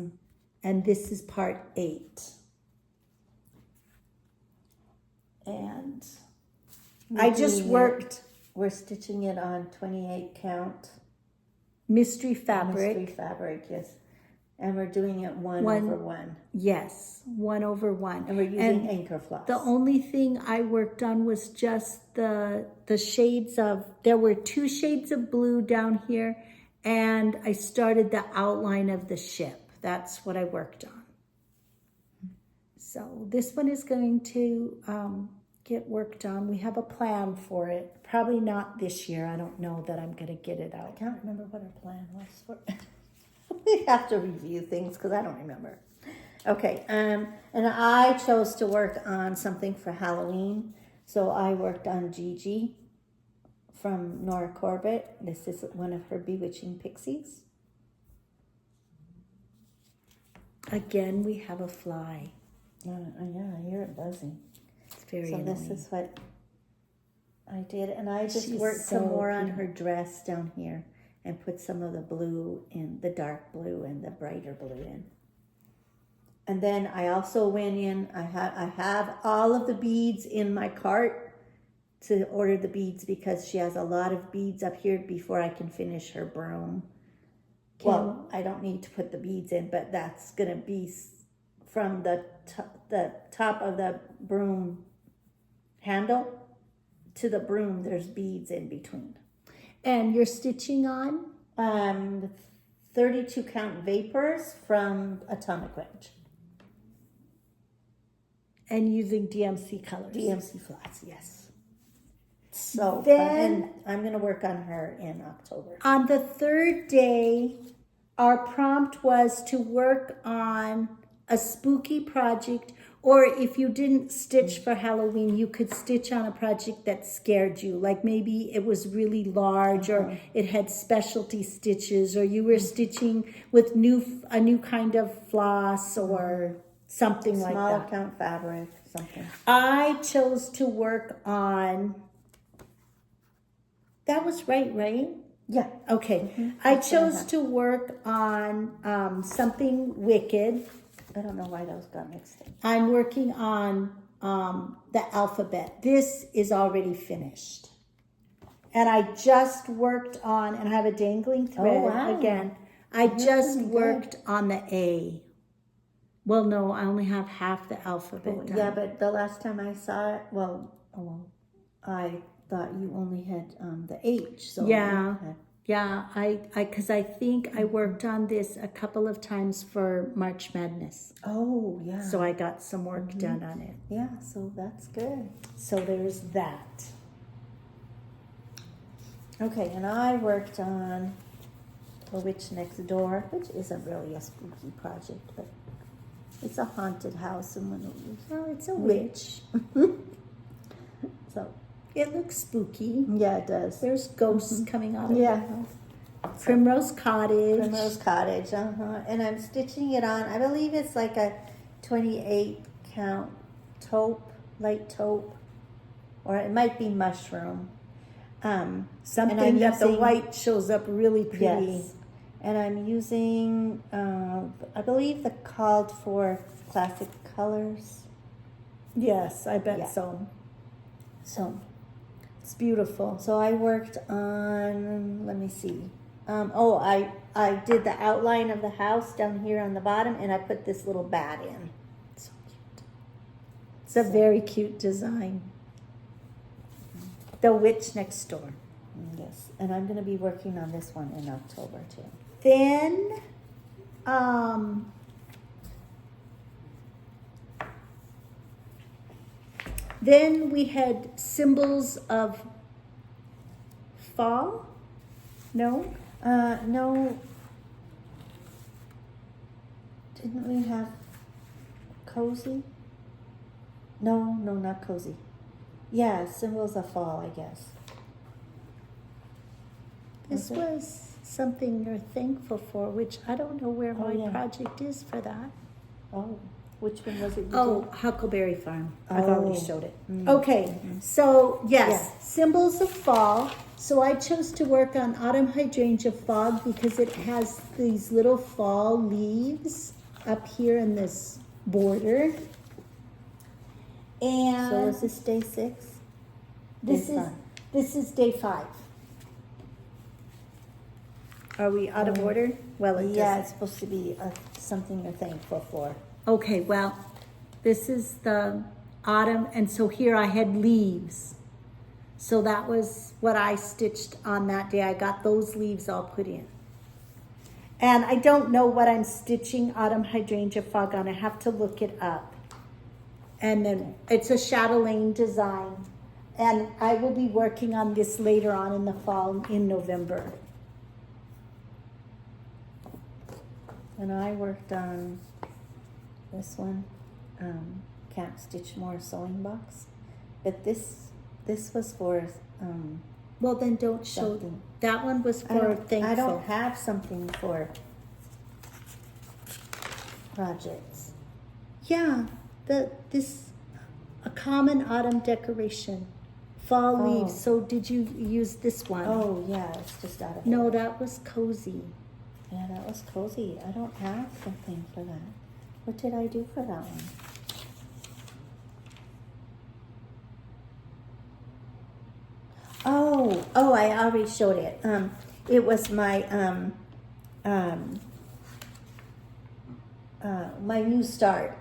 and this is part 8. And I just worked. We're stitching it on 28 count mystery fabric. Mystery fabric, yes. And we're doing it one over one. Yes, 1 over 1. And we're using anchor floss. The only thing I worked on was just the shades of, there were 2 shades of blue down here, and I started the outline of the ship. That's what I worked on. So this one is going to get worked on. We have a plan for it. Probably not this year. I don't know that I'm going to get it out. I can't remember what our plan was for it. We have to review things because I don't remember. Okay, and I chose to work on something for Halloween. So I worked on Gigi from Nora Corbett. This is one of her bewitching pixies. Again, we have a fly. Yeah, I hear it buzzing. It's very So annoying. this is what I did. And I just She's worked some so more on beautiful. her dress down here. And put some of the blue in, the dark blue and the brighter blue in. And then I also went in, I have all of the beads in my cart to order the beads because she has a lot of beads up here before I can finish her broom. Well, I don't need to put the beads in, but that's going to be from the top of the broom handle to the broom, there's beads in between. And you're stitching on? 32 count vapors from Atomic Range. And using DMC colors. DMC flats, yes. So then I'm going to work on her in October. On the 3rd day, our prompt was to work on a spooky project, or if you didn't stitch for Halloween, you could stitch on a project that scared you. Like maybe it was really large, or it had specialty stitches, or you were stitching with a new kind of floss, or something like that. Small count fabric, something. I chose to work on That was right? Yeah. Okay. I That's what I chose have. to work on something wicked. I don't know why those got mixed in. I'm working on the alphabet. This is already finished. And I just worked on, and I have a dangling thread wow. again. I You're just doing good. worked on the A. Well, no, I only have half the alphabet done. Yeah, but the last time I saw it, I thought you only had the H. So Yeah. you had- Yeah, because I think I worked on this a couple of times for March Madness. Oh, yeah. So I got some work done on it. Yeah, so that's good. So there's that. Okay, and I worked on The Witch Next Door, which isn't really a spooky project, but it's a haunted house, and it's a witch. So It looks spooky. yeah, it does. There's ghosts coming out of Yeah. the house. Primrose Cottage. Primrose Cottage, and I'm stitching it on. I believe it's like a 28 count taupe, light taupe, or it might be mushroom. Something and I'm that the using- white shows up really pretty. Yes. And I'm using, I believe the called for classic colors. Yes, I bet Yeah. so. So, It's beautiful. so I worked on, let me see. I did the outline of the house down here on the bottom, and I put this little bat in. So cute. It's a very cute design. The Witch Next Door. Yes, and I'm going to be working on this one in October too. Then, then we had symbols of fall. No? No. Didn't we have cozy? No, not cozy. Yeah, symbols of fall, I guess. This Okay. was something you're thankful for, which I don't know where my yeah. project is for that. Oh, which one was it? You Oh, did? Huckleberry Farm. I've already Oh. showed it. Mm. Okay, so yes, Yeah. symbols of fall. So I chose to work on autumn hydrangea fog because it has these little fall leaves up here in this border. And So is this day 6? this Day is 5. this is day 5. Are we out of order? Well, it Yeah, doesn't. it's supposed to be something you're thankful for. Okay, well, this is the autumn, and so here I had leaves. So that was what I stitched on that day. I got those leaves all put in. And I don't know what I'm stitching autumn hydrangea fog on. I have to look it up. And then it's a chatelaine design. And I will be working on this later on in the fall in November. And I worked on this one, Can't Stitch More sewing box. But this was for Well, then don't show something. that one was for thankful. I don't have something for projects. Yeah, a common autumn decoration, fall Oh. leaves. So did you use this one? Oh yeah, it's just out of No, order. that was cozy. Yeah, that was cozy. I don't have something for that. What did I do for that one? Oh, I already showed it. It was my my new start.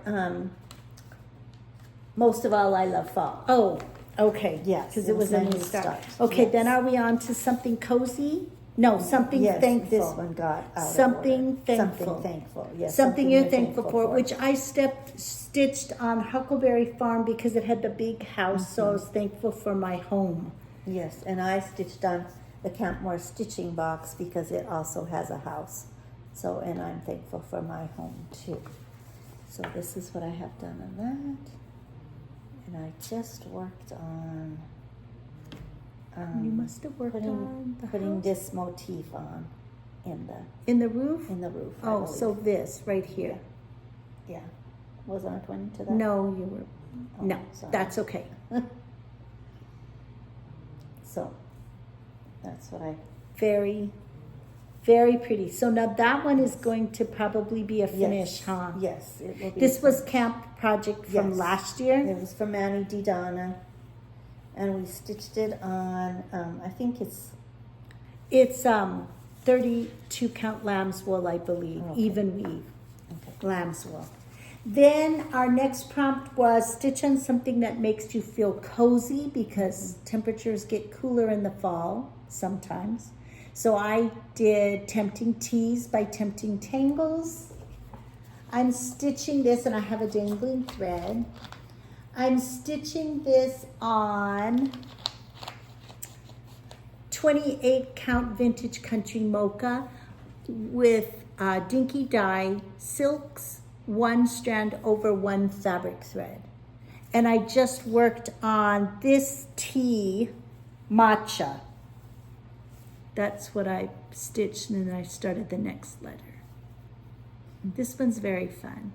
Most of all, I love fall. Oh, okay. Yes, because it it was was a my new new start. start. Okay, Yes. then are we on to something cozy? No, something Yes, thankful. this one got out of Something order. thankful. Something thankful. Yes. Something you're thankful for, which I stitched on Huckleberry Farm because it had the big house, so I was thankful for my home. Yes, and I stitched on the Count More stitching box because it also has a house. So, and I'm thankful for my home too. So this is what I have done on that. And I just worked on You must have worked on the putting house. this motif on in In the roof? the roof. I Oh, believe. so this right here. yeah. Was I pointing to that? No, you were. Oh, No, sorry. that's okay. So, That's what I. Very, very pretty. So now that one is going to probably be a finish, huh? Yes, it will be. This was camp project from Yes. last year. It was from Manny Di Donna, and we stitched it on. I think it's. It's 32 count lamb's wool, I believe, Okay. even weave Okay. lamb's wool. Then our next prompt was stitch on something that makes you feel cozy because temperatures get cooler in the fall sometimes. So I did Tempting Tees by Tempting Tangles. I'm stitching this and I have a dangling thread. I'm stitching this on 28 count vintage country mocha with dinky dye silks, one strand over one fabric thread. And I just worked on this tee matcha. That's what I stitched, and then I started the next letter. This one's very fun.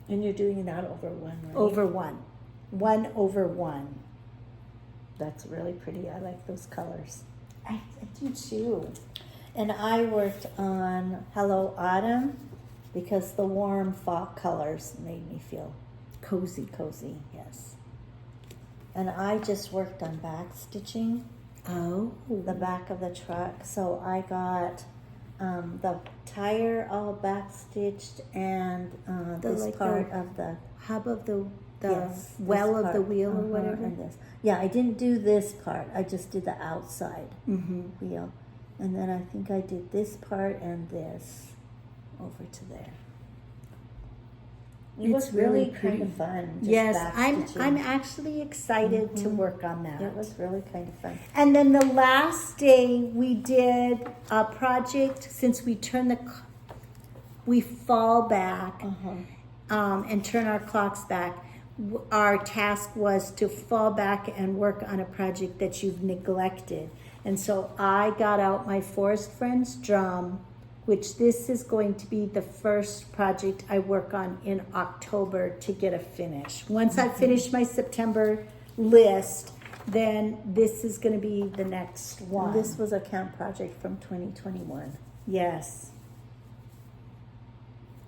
And you're doing that over one, right? Over one. 1 over 1. That's really pretty. I like those colors. I do too. And I worked on Hello Autumn because the warm fall colors made me feel Cozy. cozy. Yes. And I just worked on back stitching Oh. the back of the truck. So I got the tire all back stitched and this like part the- of the Hub of the yes, well this of the part. wheel or whatever. And this. Yeah, I didn't do this part. I just did the outside Mm-hmm. wheel. And then I think I did this part and this over to there. It was It's really really kind of pretty. fun. Just Yes, back I'm stitching. actually excited to work on that. It was really kind of fun. And then the last day we did a project since we we fall back and turn our clocks back. Our task was to fall back and work on a project that you've neglected. And so I got out my Forest Friends drum, which this is going to be the first project I work on in October to get a finish. Once I finish my September list, then this is going to be the next one. And this was a camp project from 2021. Yes.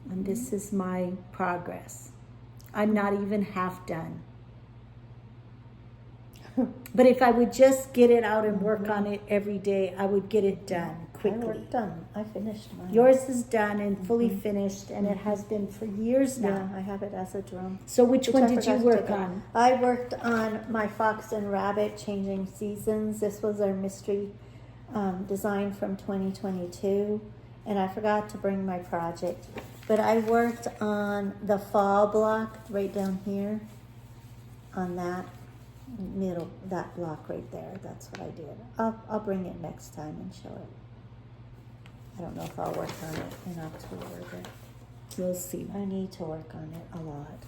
And this is my progress. I'm not even half done. But if I would just get it out and work on it every day, I would get it done I quickly. worked on. I finished mine. Yours is done and fully finished, and it has been for years now. Yeah, I have it as a drum. So which one I did you forgot to work take out. on? I worked on my Fox and Rabbit Changing Seasons. This was our mystery design from 2022. And I forgot to bring my project. But I worked on the fall block right down here. On that middle, that block right there. That's what I did. I'll bring it next time and show it. I don't know if I'll work on it in October, but We'll see. I need to work on it a lot.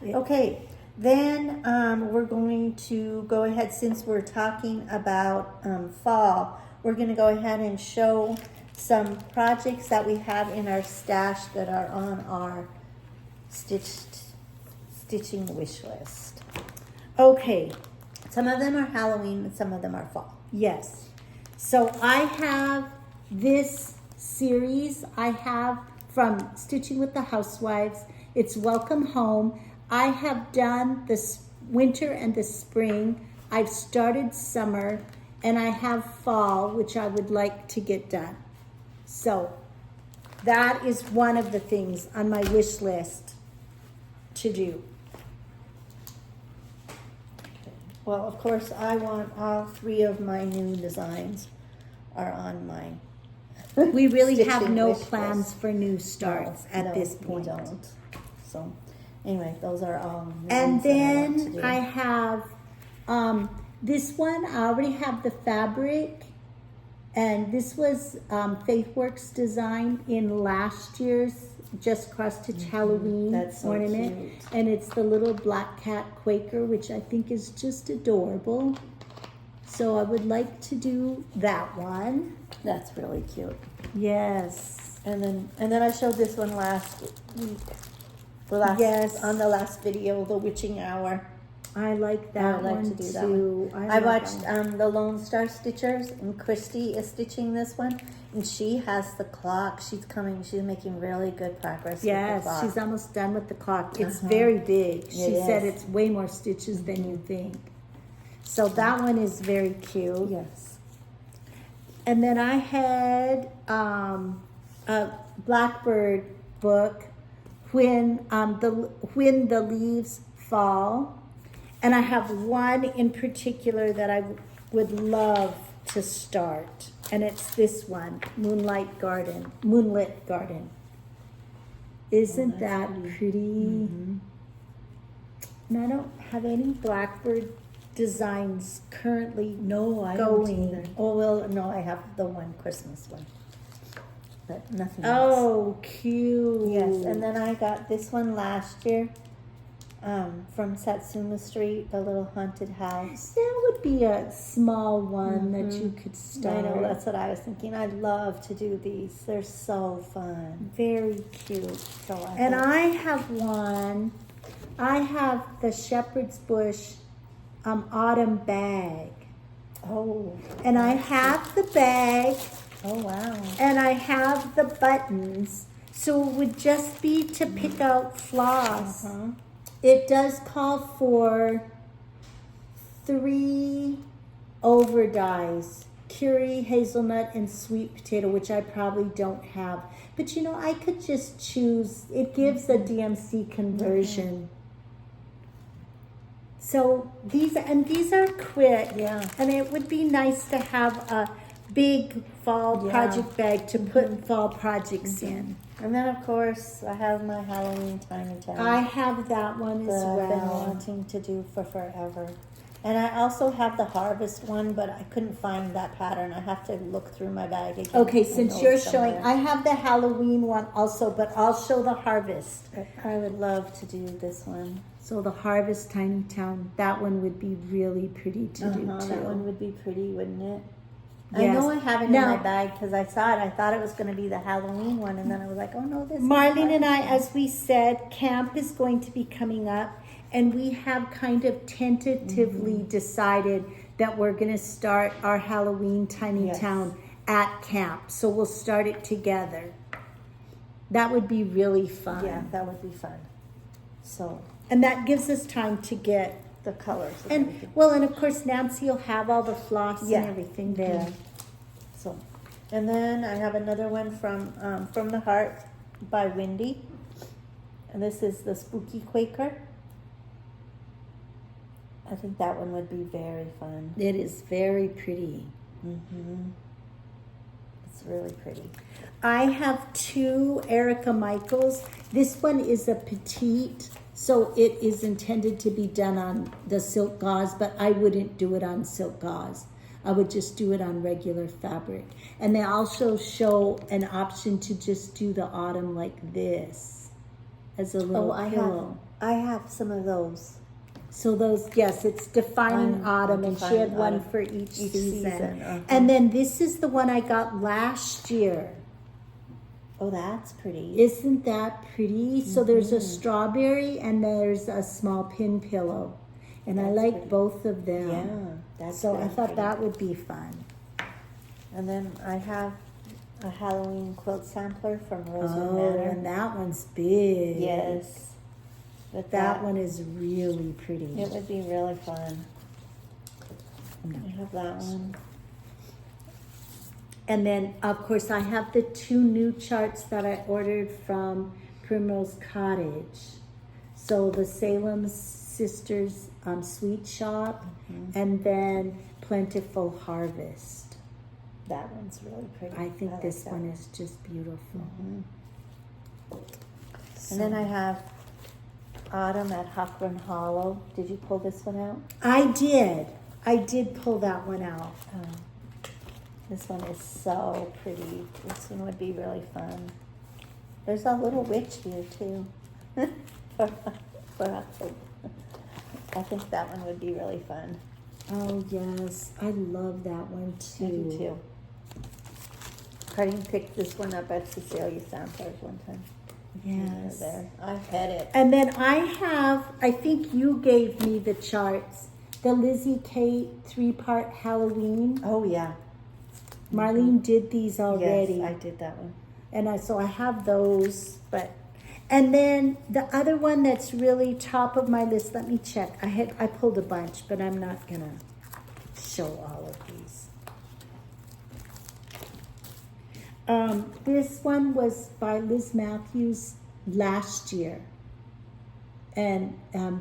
Yeah. Okay, then we're going to go ahead, since we're talking about fall, we're going to go ahead and show some projects that we have in our stash that are on our stitching wish list. Okay. Some of them are Halloween and some of them are fall. Yes. So I have this series I have from Stitching with the Housewives. It's Welcome Home. I have done the winter and the spring. I've started summer, and I have fall, which I would like to get done. So that is one of the things on my wish list to do. Well, of course, I want all 3 of my new designs are on my We really have stitching no wish plans list. for new starts at No, this we point. don't. So, anyway, those are all. new And ones that I want to then do. I have this one. I already have the fabric, and this was Faithworks design in last year's Just Cross Stitch Halloween That's so ornament, cute. and it's the little black cat Quaker, which I think is just adorable. So I would like to do that one. That's really cute. Yes. And then I showed this one last week. Yes. On the last video, the witching hour. I like that I would like one to do that too. I love watched that one. the Lone Star Stitchers, and Christy is stitching this one, and she has the clock. She's making really good progress with the Yes, clock. she's almost done with the clock. It's Uh-huh. very big. She It said is. it's way more stitches than you think. So that one is very cute. Yes. And then I had a Blackbird book, when the leaves fall, and I have one in particular that I would love to start, and it's this one, Moonlit Garden. Isn't that pretty? Mm-hmm. And I don't have any Blackbird designs currently No, I going. don't either. Oh, well, no, I have the one Christmas one, but nothing else. Oh, cute. Yes, and then I got this one last year from Satsuma Street, the little haunted house. That would be a small one that you could start. I know, that's what I was thinking. I'd love to do these. They're so fun. Very cute. So And I have one. I have the Shepherd's Bush autumn bag. Oh. And I have the bag Oh, wow. and I have the buttons. So it would just be to pick out floss. Uh-huh. It does call for 3 overdyes, curry, hazelnut, and sweet potato, which I probably don't have. But you know, I could just choose. It gives a DMC conversion. So these are quick. Yeah. And it would be nice to have a big fall Yeah. project bag to put fall projects in. And then, of course, I have my Halloween Tiny Town I have that one as that I've been well. wanting to do for forever. And I also have the Harvest one, but I couldn't find that pattern. I have to look through my bag again. Okay, I since know you're it's showing, somewhere. I have the Halloween one also, but I'll show the Harvest. I would love to do this one. So the Harvest Tiny Town, that one would be really pretty to do too. That one would be pretty, wouldn't it? I Yes. know I have it in Now- my bag because I saw it. I thought it was going to be the Halloween one, and then I was like, oh no, this is Marlene and I, Halloween. as we said, camp is going to be coming up, and we have kind of tentatively decided that we're going to start our Halloween Tiny Yes. Town at camp. So we'll start it together. That would be really fun. Yeah, that would be fun. So, And that gives us time to get, the colors and and everything. well, and of course Nancy will have all the floss Yeah. and everything there. So, and then I have another one from the Heart by Wendy, and this is the Spooky Quaker. I think that one would be very fun. It is very pretty. It's really pretty. I have 2 Erica Michaels. This one is a petite, so it is intended to be done on the silk gauze, but I wouldn't do it on silk gauze. I would just do it on regular fabric. And they also show an option to just do the autumn like this as a little pillow. I have some of those. So those, yes, it's defining autumn, and she had Defining one autumn. for each season. Uh-huh. And then this is the one I got last year. Oh, that's pretty. Isn't that pretty? So there's a strawberry and there's a small pin pillow. And I That's like pretty. both of them. Yeah, that's So I very thought pretty. that would be fun. And then I have a Halloween quilt sampler from Rosewood Oh, Manor. and that one's big. Yes. But That one is really pretty. It would be really fun. I have that one. And then, of course, I have the 2 new charts that I ordered from Primrose Cottage. So the Salem Sisters Sweet Shop, and then Plentiful Harvest. That one's really pretty. I think like this that one is just beautiful. And then I have Autumn at Huckran Hollow. Did you pull this one out? I did pull that one out. This one is so pretty. This one would be really fun. There's a little witch here too. for October. I think that one would be really fun. Oh yes, I love that one too. I do too. Harding picked this one up at Cecilia Samplers one time. Yes. There. I've had it. And then I think you gave me the charts. The Lizzie Kate 3-part Halloween. Oh, yeah. Marlene did these already. Yes, I did that one. And so I have those, and then the other one that's really top of my list, let me check. I pulled a bunch, but I'm not gonna show all of these. This one was by Liz Matthews last year. And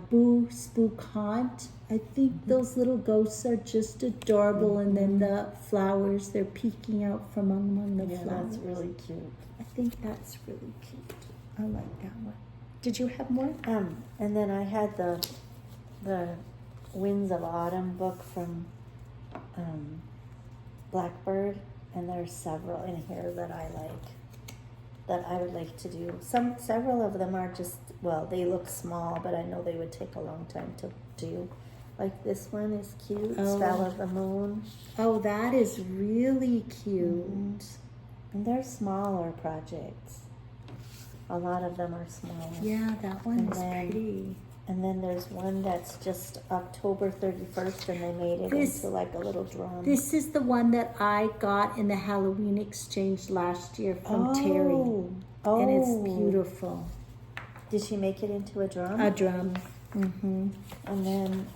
Boo Spook Haunt. I think those little ghosts are just adorable. And then the flowers, they're peeking out from among the flowers. That's really cute. I think that's really cute. I like that one. Did you have more? And then I had the Winds of Autumn book from Blackbird, and there's several in here that I like, that I would like to do. Several of them are just, well, they look small, but I know they would take a long time to do. Like this one is cute, Spell of the Moon. Oh, that is really cute. And they're smaller projects. A lot of them are smaller. Yeah, that one is pretty. And then there's one that's just October 31st, and they made it into like a little drum. This is the one that I got in the Halloween exchange last year from Terry. Oh. And it's beautiful. Did she make it into a drum? A drum. Mm-hmm. And then,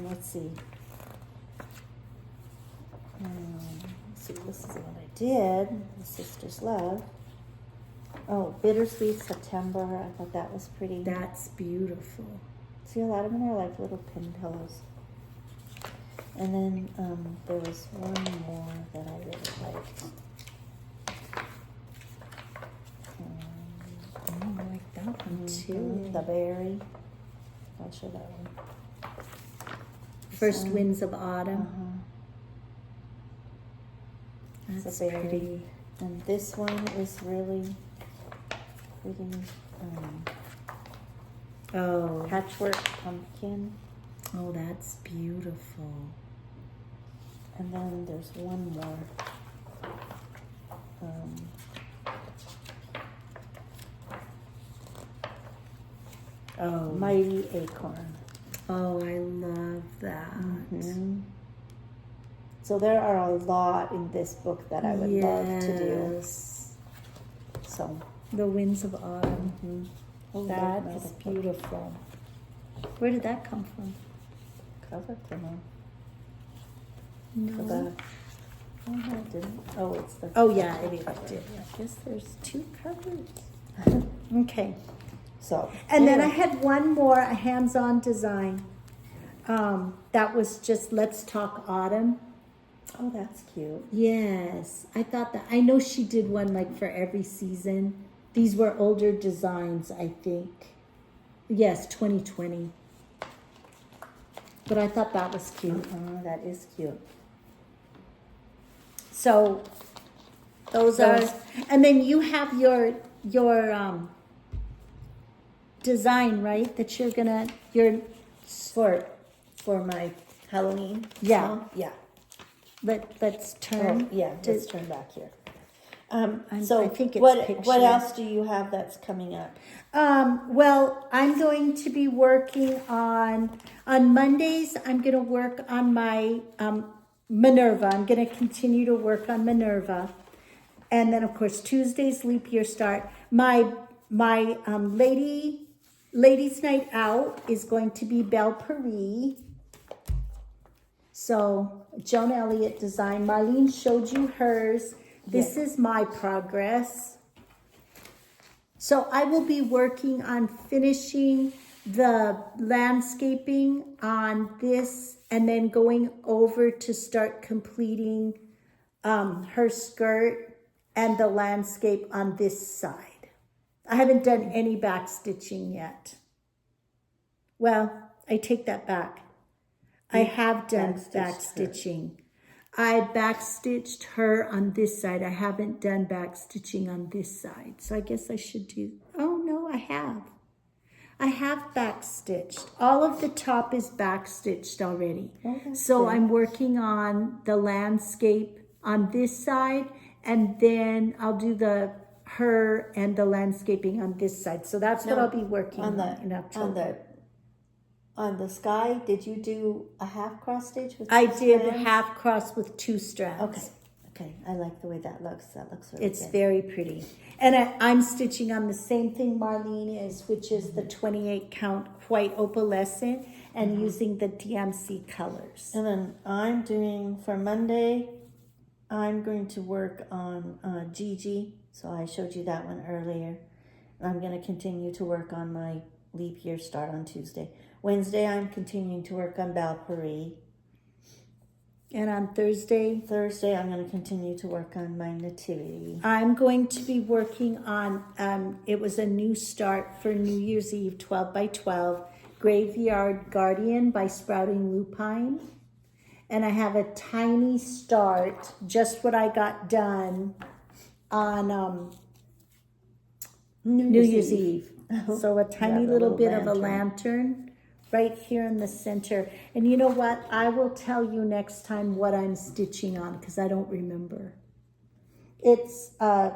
let's see. This is what I did. The Sister's Love. Oh, Bittersweet September. I thought that was pretty. That's beautiful. See, a lot of them are like little pin pillows. And then there was one more that I really liked. I like that one too. The Berry. I'll show that one. First Winds of Autumn. That's pretty. And this one is really pretty. Patchwork Pumpkin. Oh, that's beautiful. And then there's one more. Mighty Acorn. Oh, I love that. So there are a lot in this book that I would love to do. So the Winds of Autumn. That is beautiful. Where did that come from? Cover came on. No. Oh, it didn't. Oh, it's the. Oh yeah, it did. I guess there's 2 covers. Okay. So. And then I had one more, a hands-on design. That was just Let's Talk Autumn. Oh, that's cute. Yes, I thought that. I know she did one like for every season. These were older designs, I think. Yes, 2020. But I thought that was cute. That is cute. So those are, and then you have your design, right? That you're gonna for my Halloween. Yeah. Yeah. Let's turn. Let's turn back here. So I think it's what else do you have that's coming up? Well, I'm going to be working on Mondays. I'm going to work on my Minerva. I'm going to continue to work on Minerva, and then of course Tuesday's leap year start. My ladies' night out is going to be Belle Paris. So Joan Elliott design. Marlene showed you hers. This is my progress. So I will be working on finishing the landscaping on this and then going over to start completing her skirt and the landscape on this side. I haven't done any back stitching yet. Well, I take that back. I have done back stitching. I backstitched her on this side. I haven't done back stitching on this side. So I guess I should do, oh no, I have. I have back stitched. All of the top is back stitched already. So I'm working on the landscape on this side, and then I'll do her and the landscaping on this side. So that's what No, I'll be working on, in on October. the sky. Did you do a half cross stitch with? I two did strands? half cross with 2 strands. Okay. I like the way that looks. That looks really It's good. very pretty. And I'm stitching on the same thing Marlene is, which is the 28 count white opalescent and using the DMC colors. And then I'm doing for Monday. I'm going to work on Gigi. So I showed you that one earlier. And I'm going to continue to work on my leap year start on Tuesday. Wednesday, I'm continuing to work on Valkyrie. And on Thursday, I'm going to continue to work on my nativity. I'm going to be working on, it was a new start for New Year's Eve, 12 by 12, Graveyard Guardian by Sprouting Lupine. And I have a tiny start, just what I got done on New Year's Eve. So a tiny little bit of a lantern right here in the center. And you know what? I will tell you next time what I'm stitching on because I don't remember. It's a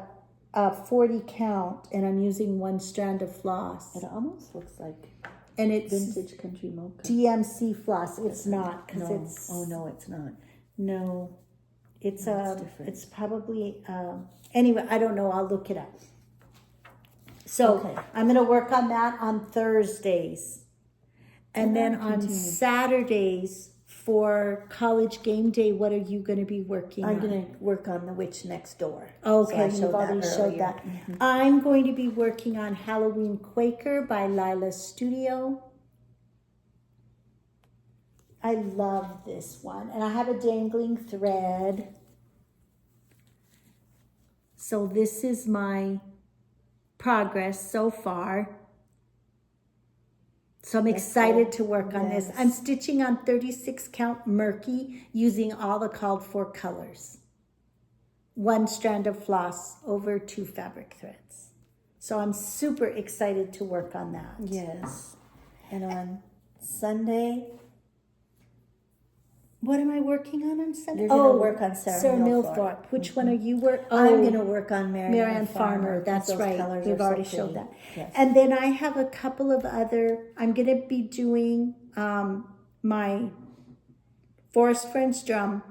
40 count and I'm using 1 strand of floss. It almost looks like And it's vintage country mocha. DMC floss. It's not because No. it's... Oh, no, it's not. No. It's different. it's probably anyway, I don't know, I'll look it up. So Okay. I'm gonna work on that on Thursdays. And then on Saturdays for college game day, what are you gonna be working on? I'm going to work on The Witch Next Door. Okay, So I you've already showed earlier. that. I'm going to be working on Halloween Quaker by Lila's Studio. I love this one. And I have a dangling thread. So this is my progress so far. So I'm excited to work on this. I'm stitching on 36 count Murky using all the called for colors. 1 strand of floss over 2 fabric threads. So I'm super excited to work on that. Yes. And on Sunday, What am I working on Sunday? you're going to work on Sarah Millthorpe. Which one are you working? I'm going to work on Marianne Farmer. That's Those right. colors We've are so already pretty. showed that. Yes. And then I have a couple of other, I'm going to be doing my Forest Friends drum.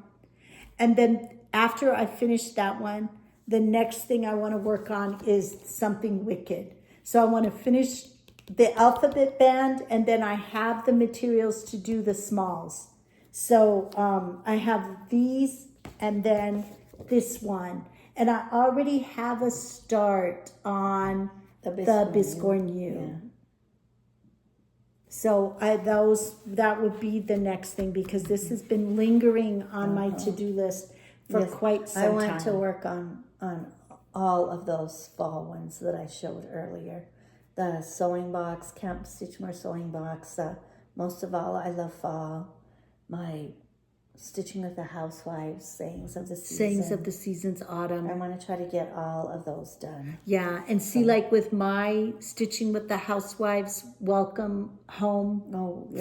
And then after I finish that one, the next thing I want to work on is something wicked. So I want to finish the alphabet band and then I have the materials to do the smalls. So I have these and then this one. And I already have a start on the Biscornu. Yeah. So that would be the next thing because this has been lingering on my to-do list for quite some time. I want to work on all of those fall ones that I showed earlier. The sewing box, Camp Stitchmore sewing box. Most of all, I love fall. My Stitching with the Housewives, Sayings of the Season. Sayings of the Season's autumn. I want to try to get all of those done. Yeah, and see, like with my Stitching with the Housewives Welcome Home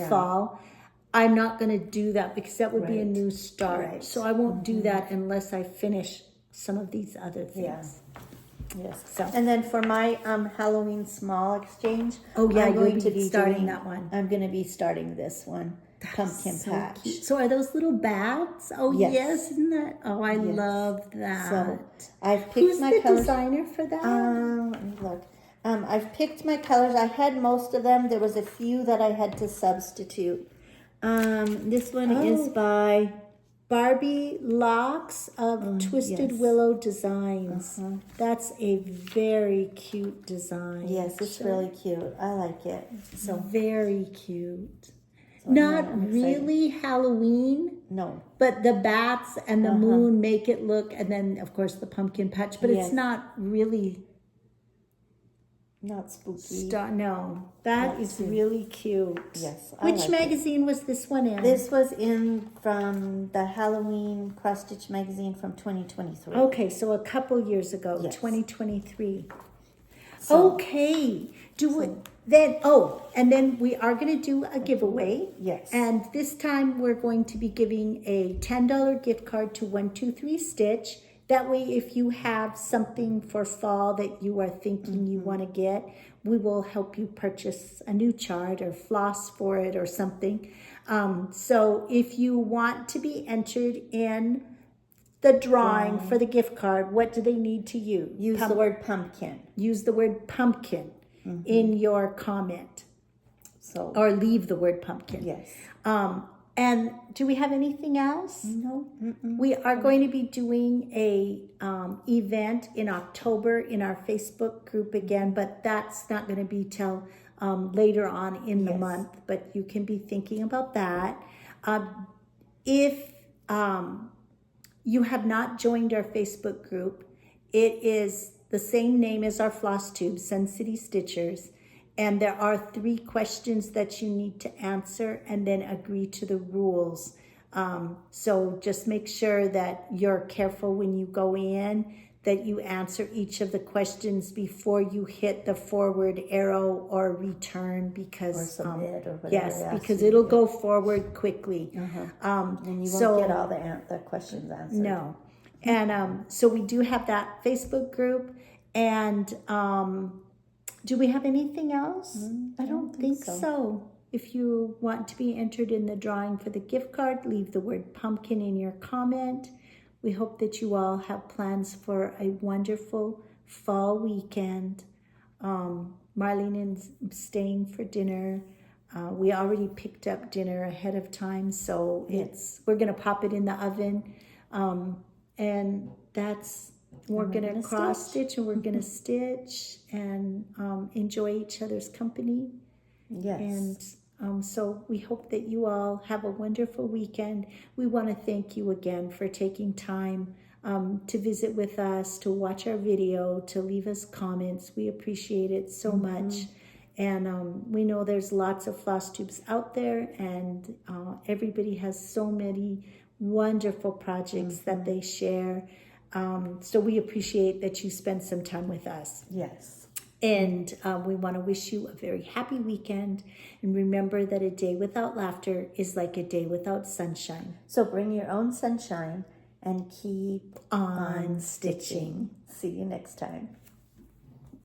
Fall, I'm not going to do that because that would be a new start. Right. So I won't do that unless I finish some of these other things. Yes. So. And then for my Halloween small exchange, Oh yeah, I'm you'll going be to be starting doing, that one. I'm going to be starting this one, Pumpkin So Patch. cute. So are those little bats? Oh yes, isn't that? Oh, I love that. So I've picked Who's my the colors. designer for that? Let me look. I've picked my colors. I had most of them. There was a few that I had to substitute. This one is by Barbie Locks of Twisted Willow Designs. That's a very cute design. Yes, it's really cute. I like it. So very cute. Not really Halloween, No. but the bats and the moon make it look, and then of course the pumpkin patch, but it's not really, Not spooky. no, that is really cute. Yes, I Which like it. magazine was this one in? This was in from the Halloween Cross Stitch magazine from 2023. Okay, so a couple years ago, Yes. 2023. So- Okay, and then we are going to do a giveaway. Yes. And this time we're going to be giving a $10 gift card to 123 Stitch. That way, if you have something for fall that you are thinking you want to get, we will help you purchase a new chart or floss for it or something. So if you want to be entered in the drawing for the gift card, what do they need to use? Use the word pumpkin. Use the word pumpkin in your comment. So, or leave the word pumpkin. yes. And do we have anything else? No. We are going to be doing a event in October in our Facebook group again, but that's not going to be till later on in the month. But you can be thinking about that. If you have not joined our Facebook group, it is the same name as our Flosstube, Sun City Stitchers. And there are 3 questions that you need to answer and then agree to the rules. So just make sure that you're careful when you go in, that you answer each of the questions before you hit the forward arrow or return, because Or submit or whatever. yes, because it'll go forward quickly. And you won't get all the questions answered. No. And so we do have that Facebook group. And do we have anything else? I don't think so. If you want to be entered in the drawing for the gift card, leave the word pumpkin in your comment. We hope that you all have plans for a wonderful fall weekend. Marlene is staying for dinner. We already picked up dinner ahead of time, so we're going to pop it in the oven. And we're going to cross stitch and we're going to stitch and enjoy each other's company. Yes. And so we hope that you all have a wonderful weekend. We want to thank you again for taking time to visit with us, to watch our video, to leave us comments. We appreciate it so much. And we know there's lots of Flosstubes out there, and everybody has so many wonderful projects that they share. So we appreciate that you spend some time with us. Yes. And we want to wish you a very happy weekend. And remember that a day without laughter is like a day without sunshine. So bring your own sunshine and keep On stitching. See you next time.